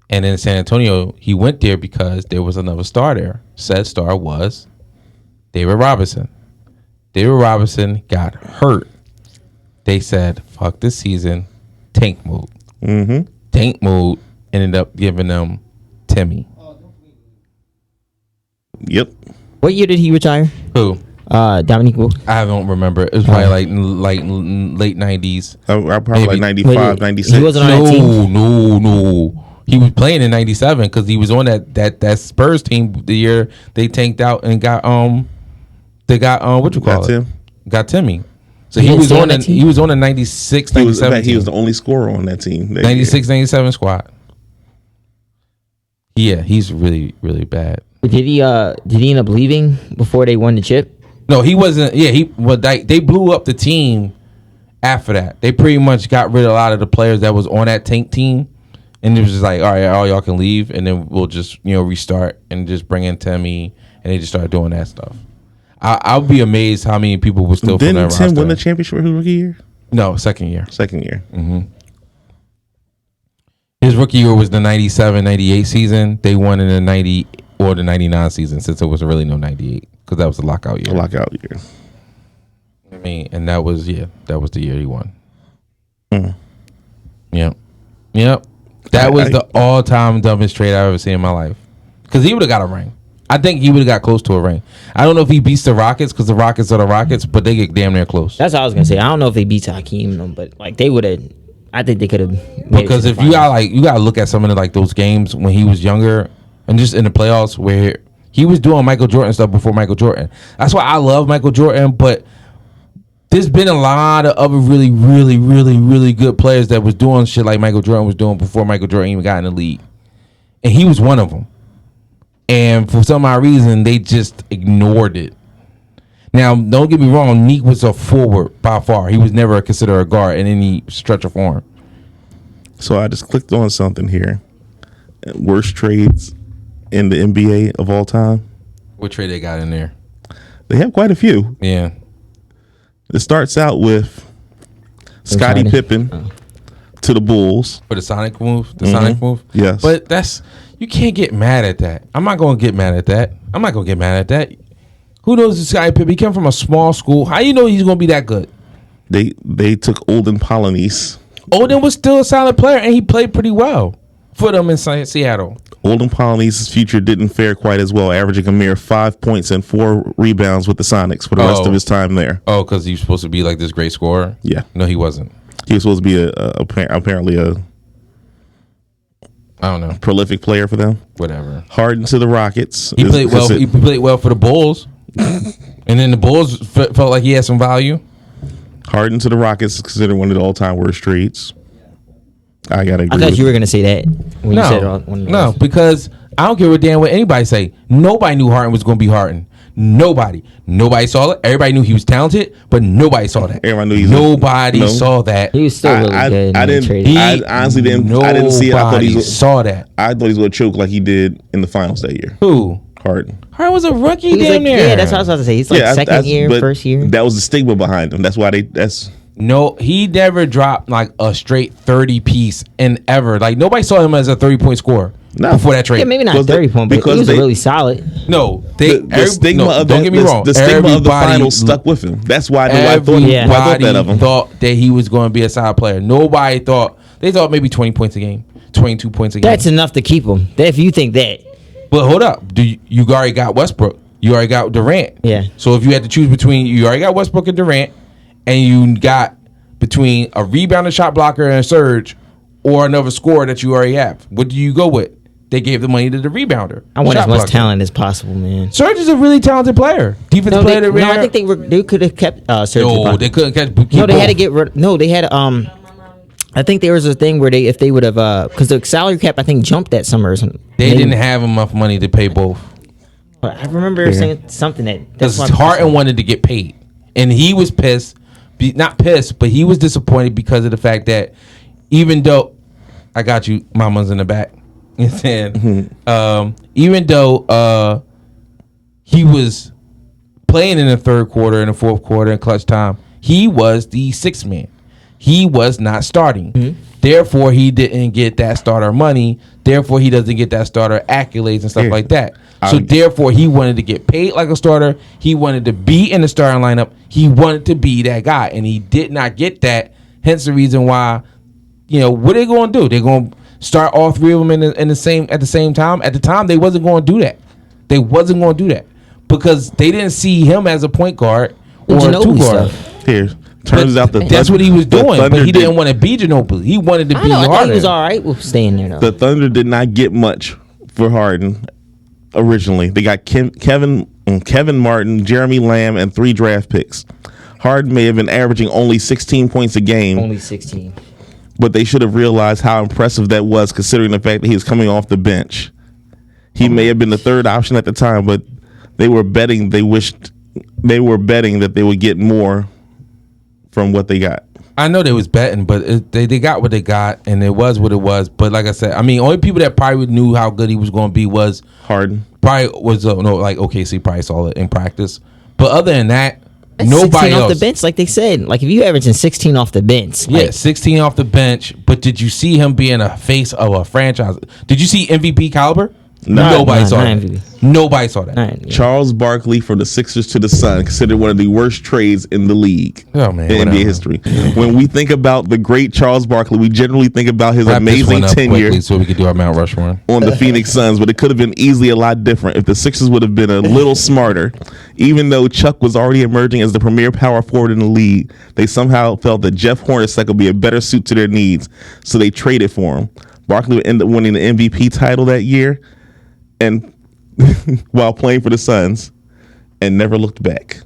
And in San Antonio, he went there because there was another star there. Said star was David Robinson. David Robinson got hurt. They said, fuck this season, tank mode. Mm-hmm. Tank mode ended up giving them Timmy. Yep. What year did he retire? Who? Dominique Wilkins. I don't remember. It was probably like late 90s. I probably like 95, 96. He wasn't on that team? No. He was playing in 97 because he was on that Spurs team the year they tanked out and got what you call it? Got Timmy. So he was on the 96, 97 he was the only scorer on that team. 96, 97 squad. Yeah, he's really, really bad. Did he end up leaving before they won the chip? No, he wasn't. Yeah, they blew up the team after that. They pretty much got rid of a lot of the players that was on that tank team. And it was just like, all right, all y'all can leave, and then we'll just restart and just bring in Timmy, and they just started doing that stuff. I'll be amazed how many people were still from that roster. Didn't Tim win the championship his rookie year? No, second year. Mm-hmm. His rookie year was the 97-98 season. They won in the 90 or the 99 season, since there was really no 98 because that was the lockout year. I mean, and that was the year he won. Yep. That was the all-time dumbest trade I've ever seen in my life. Because he would have got a ring. I think he would have got close to a ring. I don't know if he beats the Rockets because the Rockets are the Rockets, but they get damn near close. That's what I was gonna say. I don't know if they beat Hakeem, but like they would have. I think they could have. Because if you gotta look at some of those games when he was younger and just in the playoffs where he was doing Michael Jordan stuff before Michael Jordan. That's why I love Michael Jordan, but there's been a lot of other really, really, really, really good players that was doing shit like Michael Jordan was doing before Michael Jordan even got in the league. And he was one of them. And for some odd reason, they just ignored it. Now, don't get me wrong, Neek was a forward by far. He was never considered a guard in any stretch of form. So I just clicked on something here. Worst trades in the NBA of all time. What trade they got in there? They have quite a few. Yeah. It starts out with Scottie Pippen to the Bulls. For the Sonic move? Sonic move? Yes. But you can't get mad at that. I'm not going to get mad at that. Who knows this guy Pippen? He came from a small school. How you know he's going to be that good? They took Olden Polynice. Olden was still a solid player, and he played pretty well for them in Seattle. Olden Polynice's future didn't fare quite as well, averaging a mere 5 points and 4 rebounds with the Sonics for the rest of his time there. Oh, because he was supposed to be like this great scorer? Yeah. No, he wasn't. He was supposed to be apparently a I don't know, prolific player for them. Whatever. Harden to the Rockets. He played well. He played well for the Bulls, and then the Bulls felt like he had some value. Harden to the Rockets is considered one of the all-time worst trades. I gotta agree. I thought you were gonna say that when you said it. No, because I don't give a damn what anybody say. Nobody knew Harden was going to be Harden. Nobody saw it. Everybody knew he was talented, but nobody saw that. Everyone knew nobody saw that. He was still really good. I honestly didn't. I didn't see it. I thought he saw that. I thought he was going to choke like he did in the finals that year. Who? Harden. Harden was a rookie. Damn near. Yeah, that's what I was about to say. He's like second year, first year. That was the stigma behind him. That's why No, he never dropped like a straight 30 piece and ever. Like nobody saw him as a 30-point scorer before that trade. Yeah, maybe not 30 point, but he was really solid. No, the stigma of don't get me wrong. The stigma of the finals stuck with him. That's why I thought that of him. Thought that he was going to be a solid player. Nobody thought. They thought maybe 20 points a game, 22 points a game. That's enough to keep him. If you think that. But hold up, you already got Westbrook. You already got Durant. Yeah. So if you had to choose between, you already got Westbrook and Durant, and you got between a rebounder, shot blocker, and a surge, or another scorer that you already have. What do you go with? They gave the money to the rebounder. I want as much talent as possible, man. Surge is a really talented player. Defensive player. No, I think they could have kept Surge. No, they couldn't catch. No, they had to get rid. No, they had I think there was a thing where if they would have because the salary cap I think jumped that summer or something. They didn't have enough money to pay both. I remember saying something that's because Harden wanted to get paid, and he was pissed. Not pissed, but he was disappointed because of the fact that even though I got you, mama's in the back. You know what I'm saying? Even though he was playing in the third quarter and the fourth quarter in clutch time, he was the sixth man. He was not starting. Mm-hmm. Therefore, he didn't get that starter money. Therefore, he doesn't get that starter accolades and stuff like that. So, therefore, he wanted to get paid like a starter. He wanted to be in the starting lineup. He wanted to be that guy, and he did not get that. Hence the reason why, what are they going to do? They're going to start all three of them at the same time. At the time, they wasn't going to do that. They wasn't going to do that because they didn't see him as a point guard or a two guard. Here. Turns out that's what he was doing, but he didn't want to be Ginobili. He wanted to be Harden. I thought he was all right with staying there, though. The Thunder did not get much for Harden originally. They got Kevin Martin, Jeremy Lamb, and 3 draft picks. Harden may have been averaging only 16 points a game. Only 16. But they should have realized how impressive that was, considering the fact that he was coming off the bench. He may have been the third option at the time, but they were betting. They were betting that they would get more from what they got. I know they was betting, but they got what they got, and it was what it was. But like I said, only people that probably knew how good he was going to be was Harden. Probably was like OKC probably saw it in practice. But other than that, nobody 16 else. Off the bench, like they said. Like if you averaging 16 off the bench. Yeah, 16 off the bench. But did you see him being a face of a franchise? Did you see MVP caliber? Nobody saw that. Nobody saw that. Charles Barkley from the Sixers to the Sun, considered one of the worst trades in the league in NBA history. When we think about the great Charles Barkley, we generally think about his amazing tenure so we could do our Mount Rushmore on the Phoenix Suns, but it could have been easily a lot different if the Sixers would have been a little smarter. Even though Chuck was already emerging as the premier power forward in the league, they somehow felt that Jeff Hornacek would be a better suit to their needs, so they traded for him. Barkley would end up winning the MVP title that year, and while playing for the Suns, and never looked back.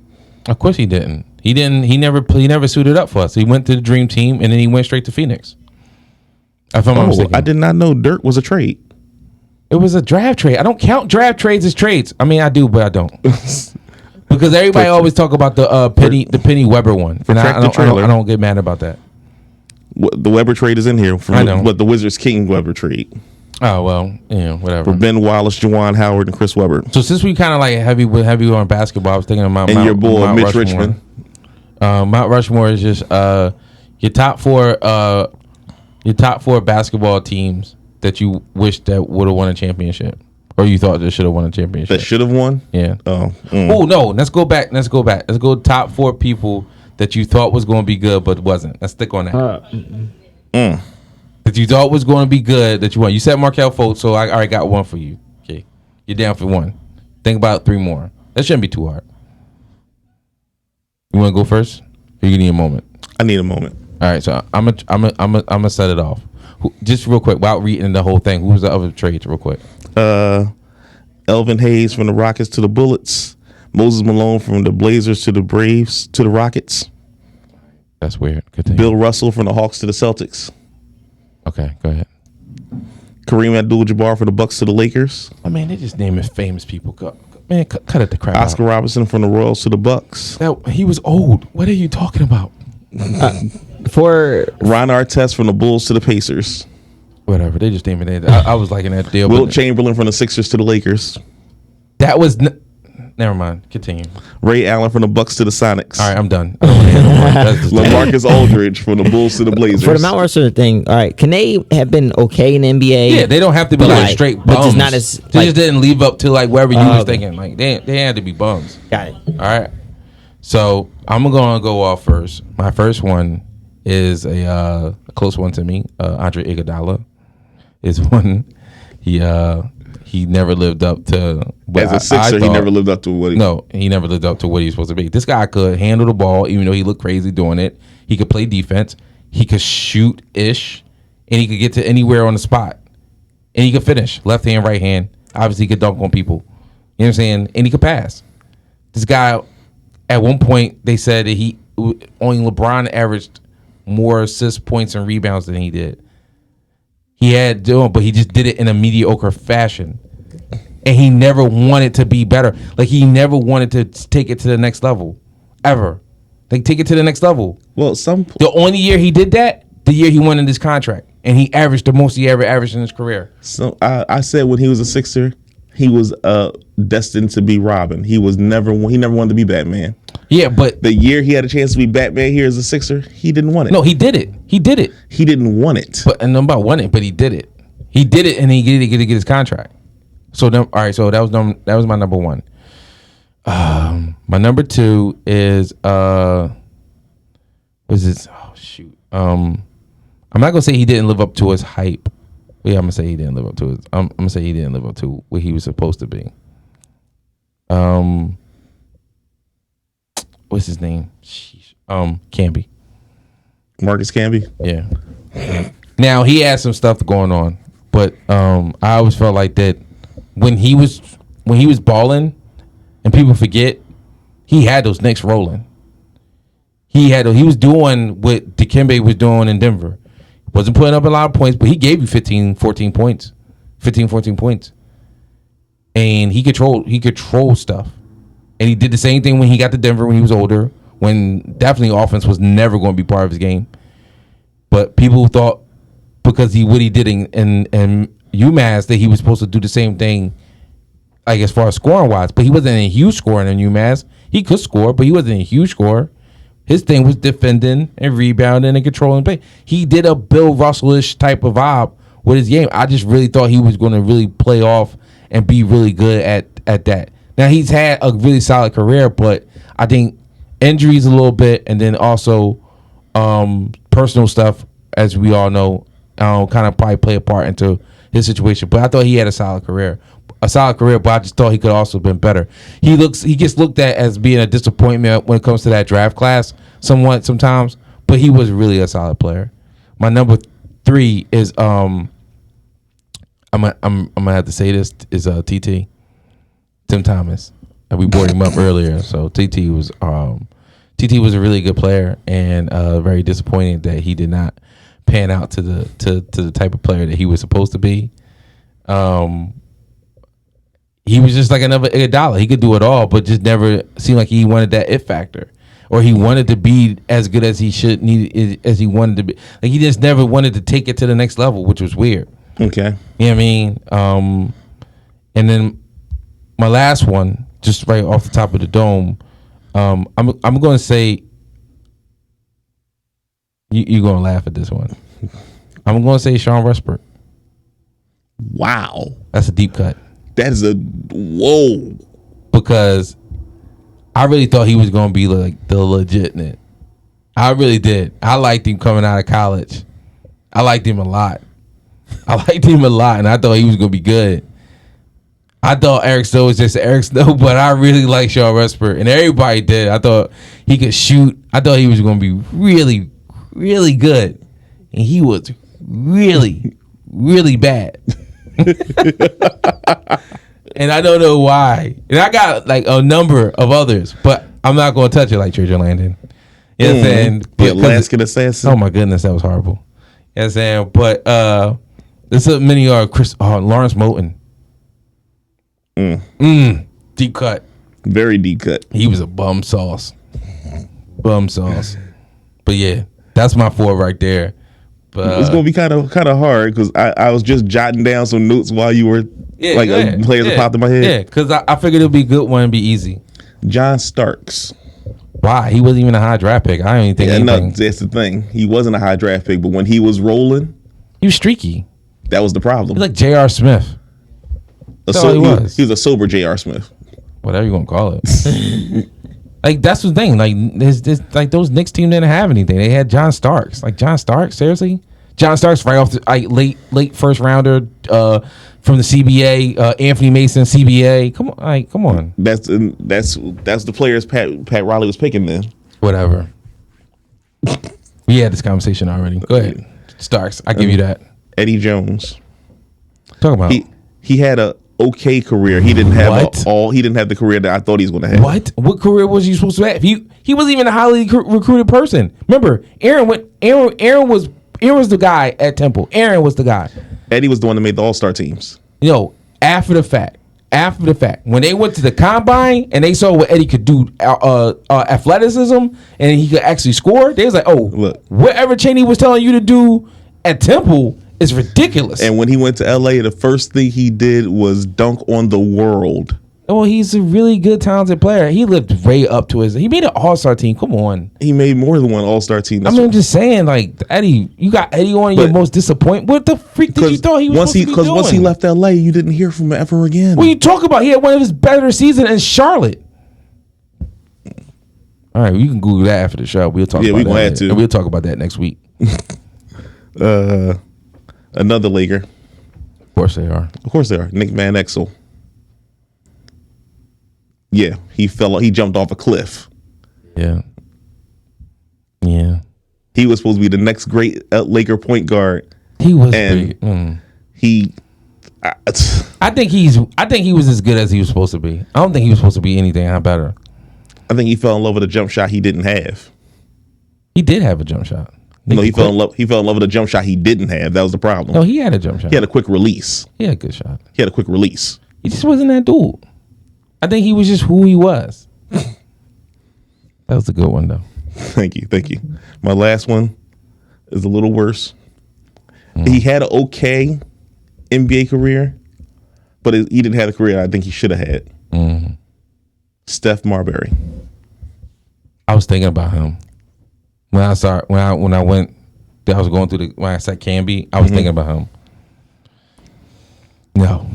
Of course he didn't. He never suited up for us. He went to the dream team and then he went straight to Phoenix. If I'm not mistaken. I did not know Dirk was a trade. It was a draft trade. I don't count draft trades as trades. I do, but I don't. Because everybody always talk about the Penny Weber one. And I don't get mad about that. The Weber trade is in here from the Wizards King Weber trade. Oh, well, whatever. For Ben Wallace, Juwan Howard, and Chris Webber. So since we kind of like heavy on basketball, I was thinking about your boy, Mitch Richmond. Mount Rushmore is just your top four basketball teams that you wish that would have won a championship, or you thought that should have won a championship. That should have won? Yeah. Oh no, let's go back. Let's go top 4 people that you thought was going to be good but wasn't. Let's stick on that. That you thought was going to be good that you won. You said Markelle Fultz, so I already got one for you. Okay, you're down for one. Think about 3 more. That shouldn't be too hard. You want to go first? Or you need a moment? I need a moment. All right, so I'm gonna set it off. Just real quick, without reading the whole thing. Who was the other trades, real quick? Elvin Hayes from the Rockets to the Bullets. Moses Malone from the Blazers to the Braves to the Rockets. That's weird. Continue. Bill Russell from the Hawks to the Celtics. Okay, go ahead. Kareem Abdul-Jabbar for the Bucks to the Lakers. I mean, they just naming famous people. Man, cut it the crap out. Oscar Robertson from the Royals to the Bucks. He was old. What are you talking about? For Ron Artest from the Bulls to the Pacers. Whatever. They just naming it. I was liking that deal. Wilt Chamberlain from the Sixers to the Lakers. That was... Never mind. Continue. Ray Allen from the Bucks to the Sonics. All right, I'm done. I don't want to hear no more. LaMarcus Aldridge from the Bulls to the Blazers. For the Mount Rushmore thing, all right, can they have been okay in the NBA? Yeah, they don't have to be like straight bums. Not as, they just didn't leave up to like wherever you was thinking. Like they had to be bums. Got it. All right. So I'm gonna go off first. My first one is a close one to me. Andre Iguodala is one. He never lived up to. As a Sixer, he never lived up to what he. No, he never lived up to what he was supposed to be. This guy could handle the ball, even though he looked crazy doing it. He could play defense. He could shoot ish, and he could get to anywhere on the spot, and he could finish left hand, right hand. Obviously, he could dunk on people. You know what I'm saying? And he could pass. This guy, at one point, they said that only LeBron averaged more assists, points, and rebounds than he did. He had but he just did it in a mediocre fashion. and he never wanted to be better. Like he never wanted to take it to the next level, ever. Like take it to the next level. Well, the only year he did that, the year he won in this contract, and he averaged the most he ever averaged in his career. So I said when he was a Sixer, he was destined to be Robin. He never wanted to be Batman. Yeah, but the year he had a chance to be Batman here as a Sixer, he didn't want it. No, he did it. He didn't want it. But and nobody won it, but he did it. He did it, and he get to get his contract. So all right. So that was my number one. My number two is what's this? Oh shoot. I'm not gonna say he didn't live up to his hype. Yeah, I'm gonna say he didn't live up to his. I'm gonna say he didn't live up to what he was supposed to be. What's his name? Sheesh. Camby. Marcus Camby. Yeah. Now he had some stuff going on, but I always felt like that when he was balling, and people forget, he had those Knicks rolling. He was doing what Dikembe was doing in Denver. Wasn't putting up a lot of points, but he gave you 15, 14 points. And he controlled stuff. And he did the same thing when he got to Denver when he was older, when definitely offense was never going to be part of his game. But people thought because what he did in UMass that he was supposed to do the same thing, like as far as scoring wise. But he wasn't a huge scorer in UMass. He could score, but he wasn't a huge scorer. His thing was defending and rebounding and controlling play. He did a Bill Russell-ish type of vibe with his game. I just really thought he was going to really play off and be really good at that. Now, he's had a really solid career, but I think injuries a little bit, and then also personal stuff, as we all know, kind of probably play a part into his situation. But I thought he had a solid career, but I just thought he could also have been better. He gets looked at as being a disappointment when it comes to that draft class sometimes, but he was really a solid player. My number three is I'm gonna have to say this is TT, Tim Thomas. And we brought him up earlier. So TT was a really good player, and very disappointing that he did not pan out to the type of player that he was supposed to be. He was just like another Iguodala. He could do it all, but just never seemed like he wanted that it factor, or he wanted to be as good as he wanted to be. Like he just never wanted to take it to the next level, which was weird. Okay. You know what I mean? And then my last one, just right off the top of the dome, I'm going to say, you're going to laugh at this one. I'm going to say Sean Westbrook. Wow. That's a deep cut. That is whoa. Because I really thought he was going to be like the legit. I really did. I liked him coming out of college. I liked him a lot. And I thought he was going to be good. I thought Eric Snow was just Eric Snow, but I really like Sean Westbrook, and everybody did. I thought he could shoot. I thought he was going to be really, really good, and he was really, really bad. And I don't know why. And I got like a number of others, but I'm not going to touch it like Treasure Landon. You know what I'm saying? The Alaskan Assassin. Oh my goodness, that was horrible. You know what I'm saying? But there's so many Lawrence Moulton. Deep cut. Very deep cut. He was a bum sauce. But yeah, that's my four right there. But it's gonna be kind of hard because I was just jotting down some notes while you were players that popped in my head. Yeah, because I figured it'd be a good one and be easy. John Starks. Why? He wasn't even a high draft pick. I don't even think anything. No, that's the thing. He wasn't a high draft pick, but when he was rolling, he was streaky. That was the problem. He's like J.R. Smith. He was a sober J.R. Smith. Whatever you want to call it. Like, that's the thing. Like, there's like those Knicks team didn't have anything. They had John Starks. Like, John Starks? Seriously? John Starks right off the late first rounder from the CBA. Anthony Mason, CBA. Come on. That's the players Pat Riley was picking then. Whatever. We had this conversation already. Go ahead. Starks. I give you that. Eddie Jones. Talk about he had a okay career. He didn't have he didn't have the career that I thought he was going to have. What career was he supposed to have? He wasn't even a highly recruited person. Remember, Aaron was the guy at Temple. Aaron was the guy. Eddie was the one that made the All-Star teams. After the fact, after the fact. When they went to the combine and they saw what Eddie could do, athleticism, and he could actually score, they was like, "Oh, look, whatever Chaney was telling you to do at Temple is ridiculous." And when he went to LA, the first thing he did was dunk on the world. Oh, he's a really good, talented player. He lived way up to his. He made an All-Star team. Come on. He made more than one All-Star team. That's I'm just saying, like Eddie, you got Eddie on your most disappointing. What the freak did you thought he was supposed to be doing? Because once he left LA, you didn't hear from him ever again. What you talk about? He had one of his better seasons in Charlotte. All right, you can Google that after the show. We'll talk. Yeah, we're gonna have to. And we'll talk about that next week. Another Laker. Of course they are. Of course they are. Nick Van Exel. Yeah, he jumped off a cliff. Yeah. He was supposed to be the next great Laker point guard. He was I think he was as good as he was supposed to be. I don't think he was supposed to be anything better. I think he fell in love with a jump shot he didn't have. He did have a jump shot. No, he fell in love with a jump shot he didn't have. That was the problem. No, he had a jump shot. He had a quick release. He had a good shot. He had a quick release. He just wasn't that dude. I think he was just who he was. That was a good one, though. Thank you. My last one is a little worse. He had an okay NBA career, but he didn't have the career I think he should have had. Steph Marbury. I was thinking about him when I saw when I went. I was going through when I said Canby. I was thinking about him. No.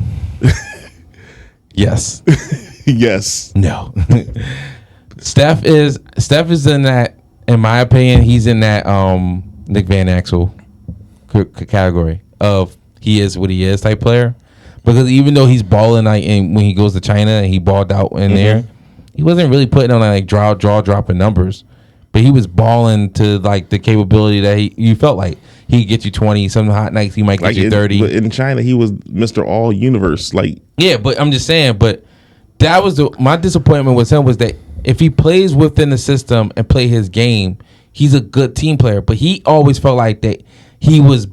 Yes. Yes. No. Steph is in that. In my opinion, he's in that Nick Van Exel category of he is what he is type player. Because even though he's balling like when he goes to China and he balled out in there, he wasn't really putting on like draw dropping numbers. But he was balling to like the capability that you felt like he could get you 20. Some hot nights he might get you 30. But in China, he was Mr. All Universe. Like yeah, but I'm just saying. But that was my disappointment with him was that if he plays within the system and play his game, he's a good team player. But he always felt like that he was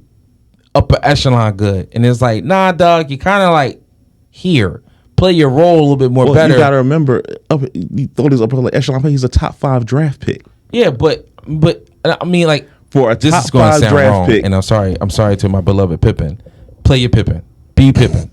upper echelon good, and it's like nah, dog, you kind of like here. Play your role a little bit more better. You gotta remember, you thought he was upper echelon player. He's a top 5 draft pick. Yeah, but I mean, like for a this top is going to sound draft wrong, pick. and I'm sorry to my beloved Pippen. Play your Pippen. Be Pippen.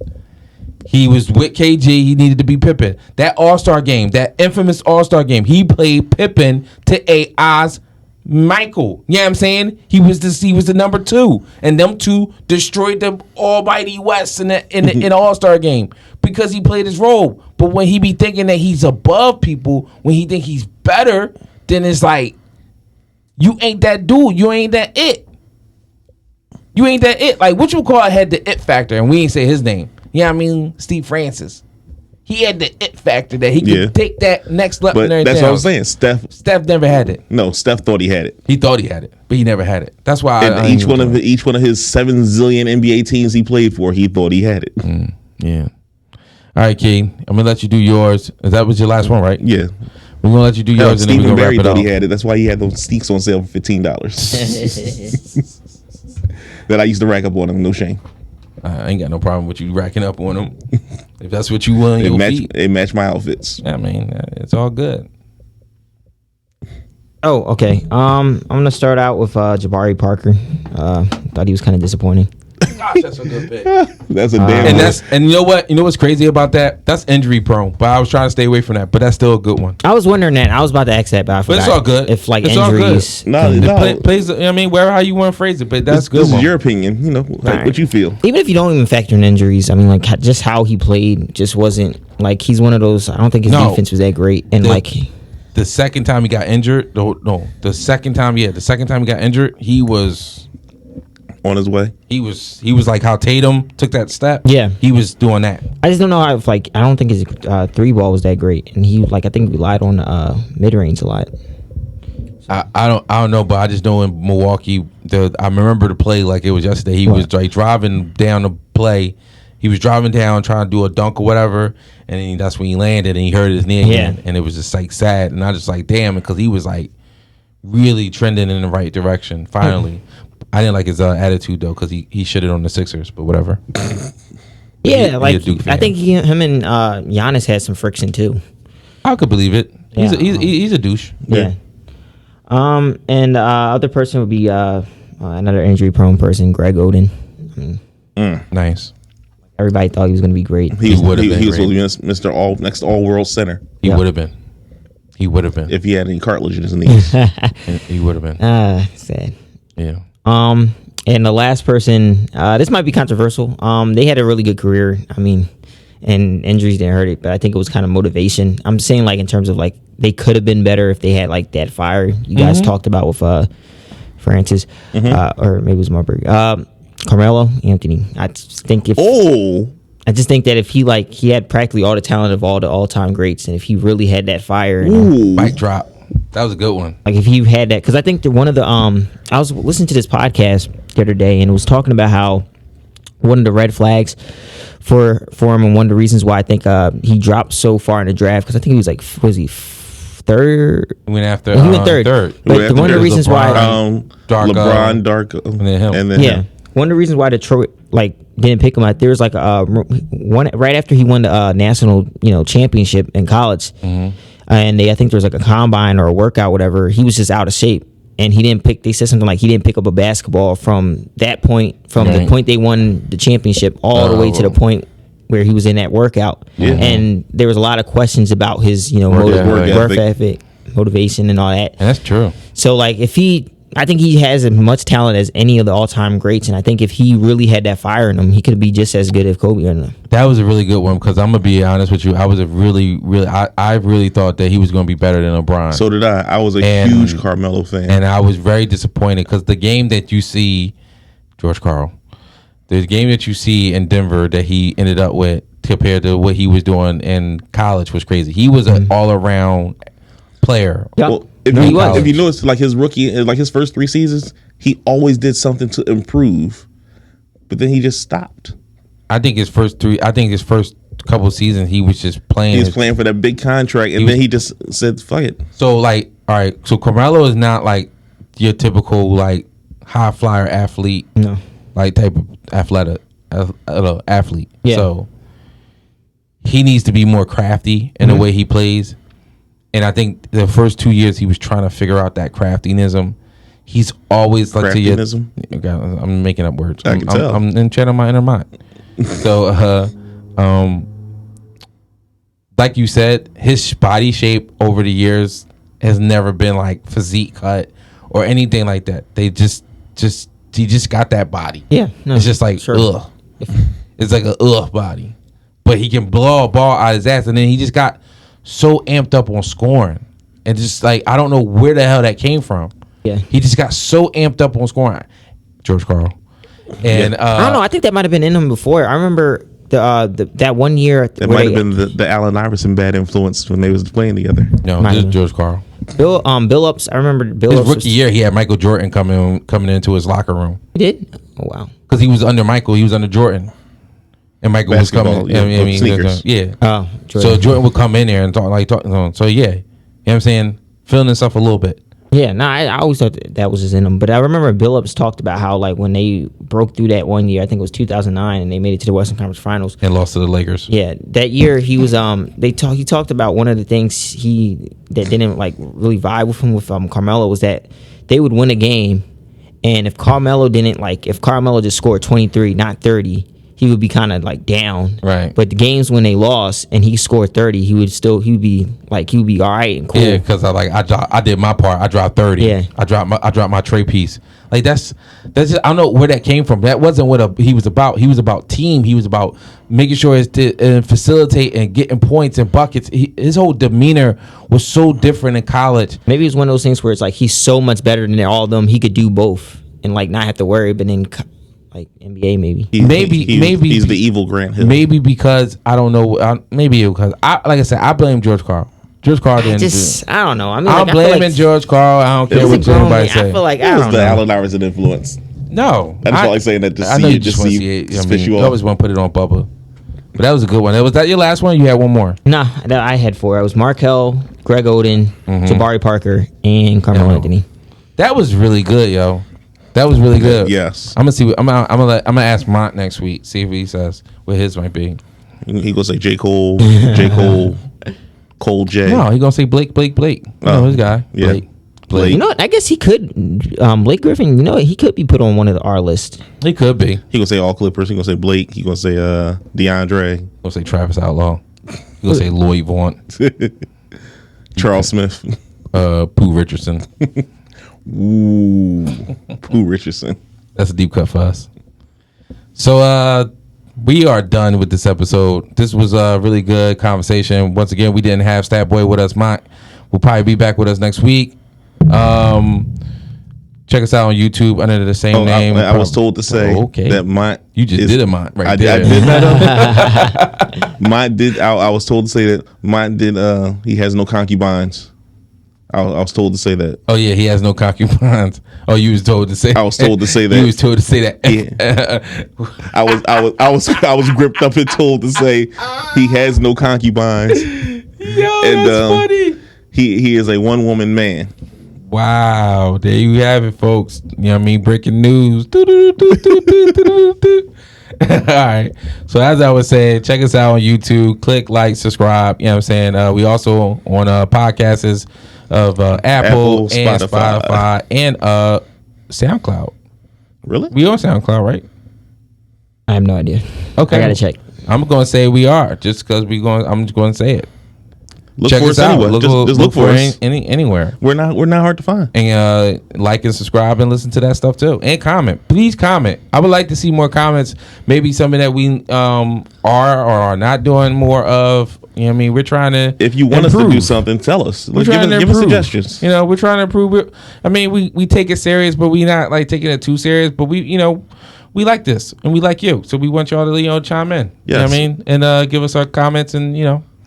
He was with KG. He needed to be Pippen. That All-Star game, that infamous All-Star game, he played Pippen to AI's Michael. You know what I'm saying? He was the number 2, and them two destroyed the almighty West in the All-Star game because he played his role. But when he be thinking that he's above people, when he think he's better, then it's like you ain't that dude. You ain't that it. You ain't that it. Like what you call had the it factor, and we ain't say his name. You know what I mean? Steve Francis. He had the it factor that he could take that next level. But that's what I'm saying. Steph never had it. No, Steph thought he had it. He thought he had it, but he never had it. That's why each one of his 7 zillion NBA teams he played for, he thought he had it. Yeah. All right, Key. I'm gonna let you do yours. That was your last one, right? Yeah. We're gonna let you do yours, and then we're gonna Barry wrap it thought up. he had it. That's why he had those steaks on sale for $15. That I used to rack up on him. No shame. I ain't got no problem with you racking up on them. If that's what you want, it matched my outfits. I mean, it's all good. Oh, okay. I'm gonna start out with Jabari Parker. Thought he was kind of disappointing. Gosh, that's a good pick. That's a damn. And you know what? You know what's crazy about that? That's injury prone. But I was trying to stay away from that. But that's still a good one. I was wondering that. I was about to ask that, but I forgot. But it's all good. If like it's injuries, plays. I mean, wherever how you want to phrase it, but that's good. This is your opinion. You know, like what you feel. Even if you don't even factor in injuries, I mean, like just how he played just wasn't like he's one of those. I don't think his defense was that great, and the second time he got injured, the second time he got injured, he was on his way. He was like how Tatum took that step. Yeah, he was doing that. I just don't know how. I don't think his 3-ball was that great, and he I think relied on mid range a lot. I don't know, but I just know in Milwaukee, I remember the play like it was yesterday. He was like driving down the play. He was driving down trying to do a dunk or whatever, and then that's when he landed and he hurt his knee again, and it was just like sad. And I just like damn, because he was like really trending in the right direction. Finally, I didn't like his attitude though, because he shitted on the Sixers, but whatever. Yeah, I think him and Giannis had some friction too. I could believe it. Yeah. He's a douche. Yeah. And other person would be another injury-prone person, Greg Oden. Nice. Everybody thought he was going to be great. He was supposed to be Mr. Next All-World Center. He would have been. He would have been. If he had any cartilage in his knees. He would have been. Sad. Yeah. And the last person, this might be controversial. They had a really good career. I mean, and injuries didn't hurt it, but I think it was kind of motivation. I'm saying like in terms of like they could have been better if they had like that fire you guys talked about with Francis, or maybe it was Marbury. Carmelo Anthony. I just think that if he had practically all the talent of all the all-time greats, and if he really had that fire, Mic drop. That was a good one. Like if he had that, because I think that one of the I was listening to this podcast the other day, and it was talking about how one of the red flags for him, and one of the reasons why I think he dropped so far in the draft, because I think he was like, was he third? He went after. He went third. But one of the reasons why LeBron, Dark, and then him. Yeah. One of the reasons why Detroit didn't pick him out, there was like one right after he won the national championship in college, and I think there was like a combine or a workout, whatever. He was just out of shape, and he didn't pick. They said something like he didn't pick up a basketball from that point, from the point they won the championship all the way to the point where he was in that workout. Yeah. And there was a lot of questions about his work ethic, motivation, and all that. And that's true. So like I think he has as much talent as any of the all-time greats, and I think if he really had that fire in him, he could be just as good as Kobe in him. That was a really good one, because I'm gonna be honest with you. I was I really thought that he was gonna be better than LeBron. So did I. I was a huge Carmelo fan, and I was very disappointed because the game that you see, George Karl, the game that you see in Denver that he ended up with compared to what he was doing in college was crazy. He was an all-around player. Yeah. Well, if you notice, like his rookie, like his first 3 seasons, he always did something to improve, but then he just stopped. I think his first couple of seasons, he was just playing. He was playing for that big contract, and then he just said, "Fuck it." So like, all right, so Carmelo is not like your typical like high flyer athlete, like type of athlete. Yeah. So he needs to be more crafty in the way he plays. And I think the first 2 years he was trying to figure out that craftiness. He's always like I'm making up words. I can tell. I'm in chatting my inner mind. So, like you said, his body shape over the years has never been like physique cut or anything like that. He just got that body. Yeah, no, it's just like ugh. It's like a body, but he can blow a ball out of his ass, and then he just got so amped up on scoring, and just like I don't know where the hell that came from. Yeah, he just got so amped up on scoring. George Karl, and I don't know. I think that might have been in him before. I remember that 1 year. That might have been the Allen Iverson bad influence when they was playing together. No, this is George Karl. Billups. I remember Billups. His rookie year, he had Michael Jordan coming into his locker room. He did? Oh wow. Because he was under Michael, he was under Jordan. And Michael Basketball, was coming. sneakers. Yeah. Oh, so Jordan would come in there and talk to him. So yeah, you know what I'm saying, feeling himself a little bit. Yeah, I always thought that was just in him. But I remember Billups talked about how like when they broke through that 1 year, I think it was 2009, and they made it to the Western Conference Finals and lost to the Lakers. Yeah, that year he was he talked about one of the things that didn't like really vibe with him with Carmelo was that they would win a game, and if Carmelo just scored 23, not 30. He would be kind of like down, right? But the games when they lost and he scored 30, he would be all right and cool. Yeah, because I did my part. I dropped 30. Yeah, I dropped my tray piece. Like that's just, I don't know where that came from. That wasn't what he was about. He was about team. He was about making sure and facilitate and getting points and buckets. His whole demeanor was so different in college. Maybe it's one of those things where it's like he's so much better than all of them. He could do both and like not have to worry. But then like NBA, maybe he's the evil Grant Hill. Maybe because I don't know. Maybe because I blame George Karl. George Karl didn't. I don't know. I mean, I'm blaming George Karl. I don't care what anybody say. I feel like it was the Allen Iverson influence. No, I just felt like saying that to I see know you just see fish you I off. always want to put it on Bubba, but that was a good one. Was that your last one? You had one more? Nah, I had 4. It was Markel, Greg Oden, Jabari Parker, and Carmelo Anthony. That was really good, yo. That was really good. Yes. I'm gonna see. I'm gonna ask Mont next week. See if he says what his might be. He gonna say J. Cole, Cole J. No, he gonna say Blake. You know his guy. Yeah. Blake. You know what? I guess he could. Blake Griffin. You know what? He could be put on one of our list. He could be. He gonna say all Clippers. He gonna say Blake. He gonna say DeAndre. He gonna say Travis Outlaw. He gonna say Lloyd Vaughn. Charles Smith. Pooh Richardson. Ooh, Pooh Richardson. That's a deep cut for us. So we are done with this episode. This was a really good conversation. Once again, we didn't have Stat Boy with us. Mont will probably be back with us next week. Check us out on YouTube under the same name. I was told to say that Mont. You just did a Mont right there. I did that. Mont did. I was told to say that Mont did. He has no concubines. I was told to say that. Oh yeah, he has no concubines. Oh, you was told to say. I was told to say that. You was told to say that. Yeah. I was gripped up and told to say he has no concubines. Yo, that's funny. He is a one woman man. Wow, there you have it, folks. You know what I mean? Breaking news. All right. So as I was saying, check us out on YouTube. Click like, subscribe. You know what I'm saying? We also on podcasts of Apple and Spotify and SoundCloud. Really? We on SoundCloud, right? I have no idea. Okay. I gotta check. I'm gonna say we are just because I'm just gonna say it. Look Check for us us out. anywhere. Just look for us anywhere. We're not hard to find. And like and subscribe and listen to that stuff too. And comment. Please comment. I would like to see more comments. Maybe something that we are or are not doing more of. You know what I mean? We're trying to If you want us to do something, tell us. We're trying to give us improve. suggestions. You know, we're trying to improve. I mean, we take it serious, but we not like taking it too serious. But we like this and we like you. So we want y'all to, chime in. Yes. You know what I mean? And give us our comments and,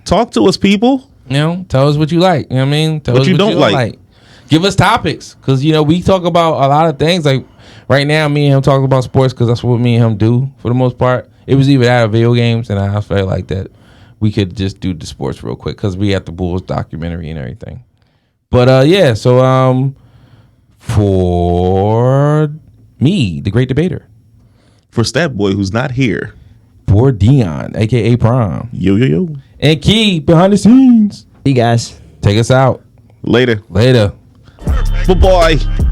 talk to us, people. Tell us what you like. You know what I mean? Tell What us you don't like. Give us topics. Because, we talk about a lot of things. Like right now, me and him talking about sports because that's what me and him do for the most part. It was either out of video games, and I felt like that we could just do the sports real quick because we had the Bulls documentary and everything. But, yeah. So, for me, the great debater. For Stat Boy, who's not here. For Dion, a.k.a. Prime. Yo. And Key, behind the scenes. See you guys. Take us out. Later. Later. Bye-bye.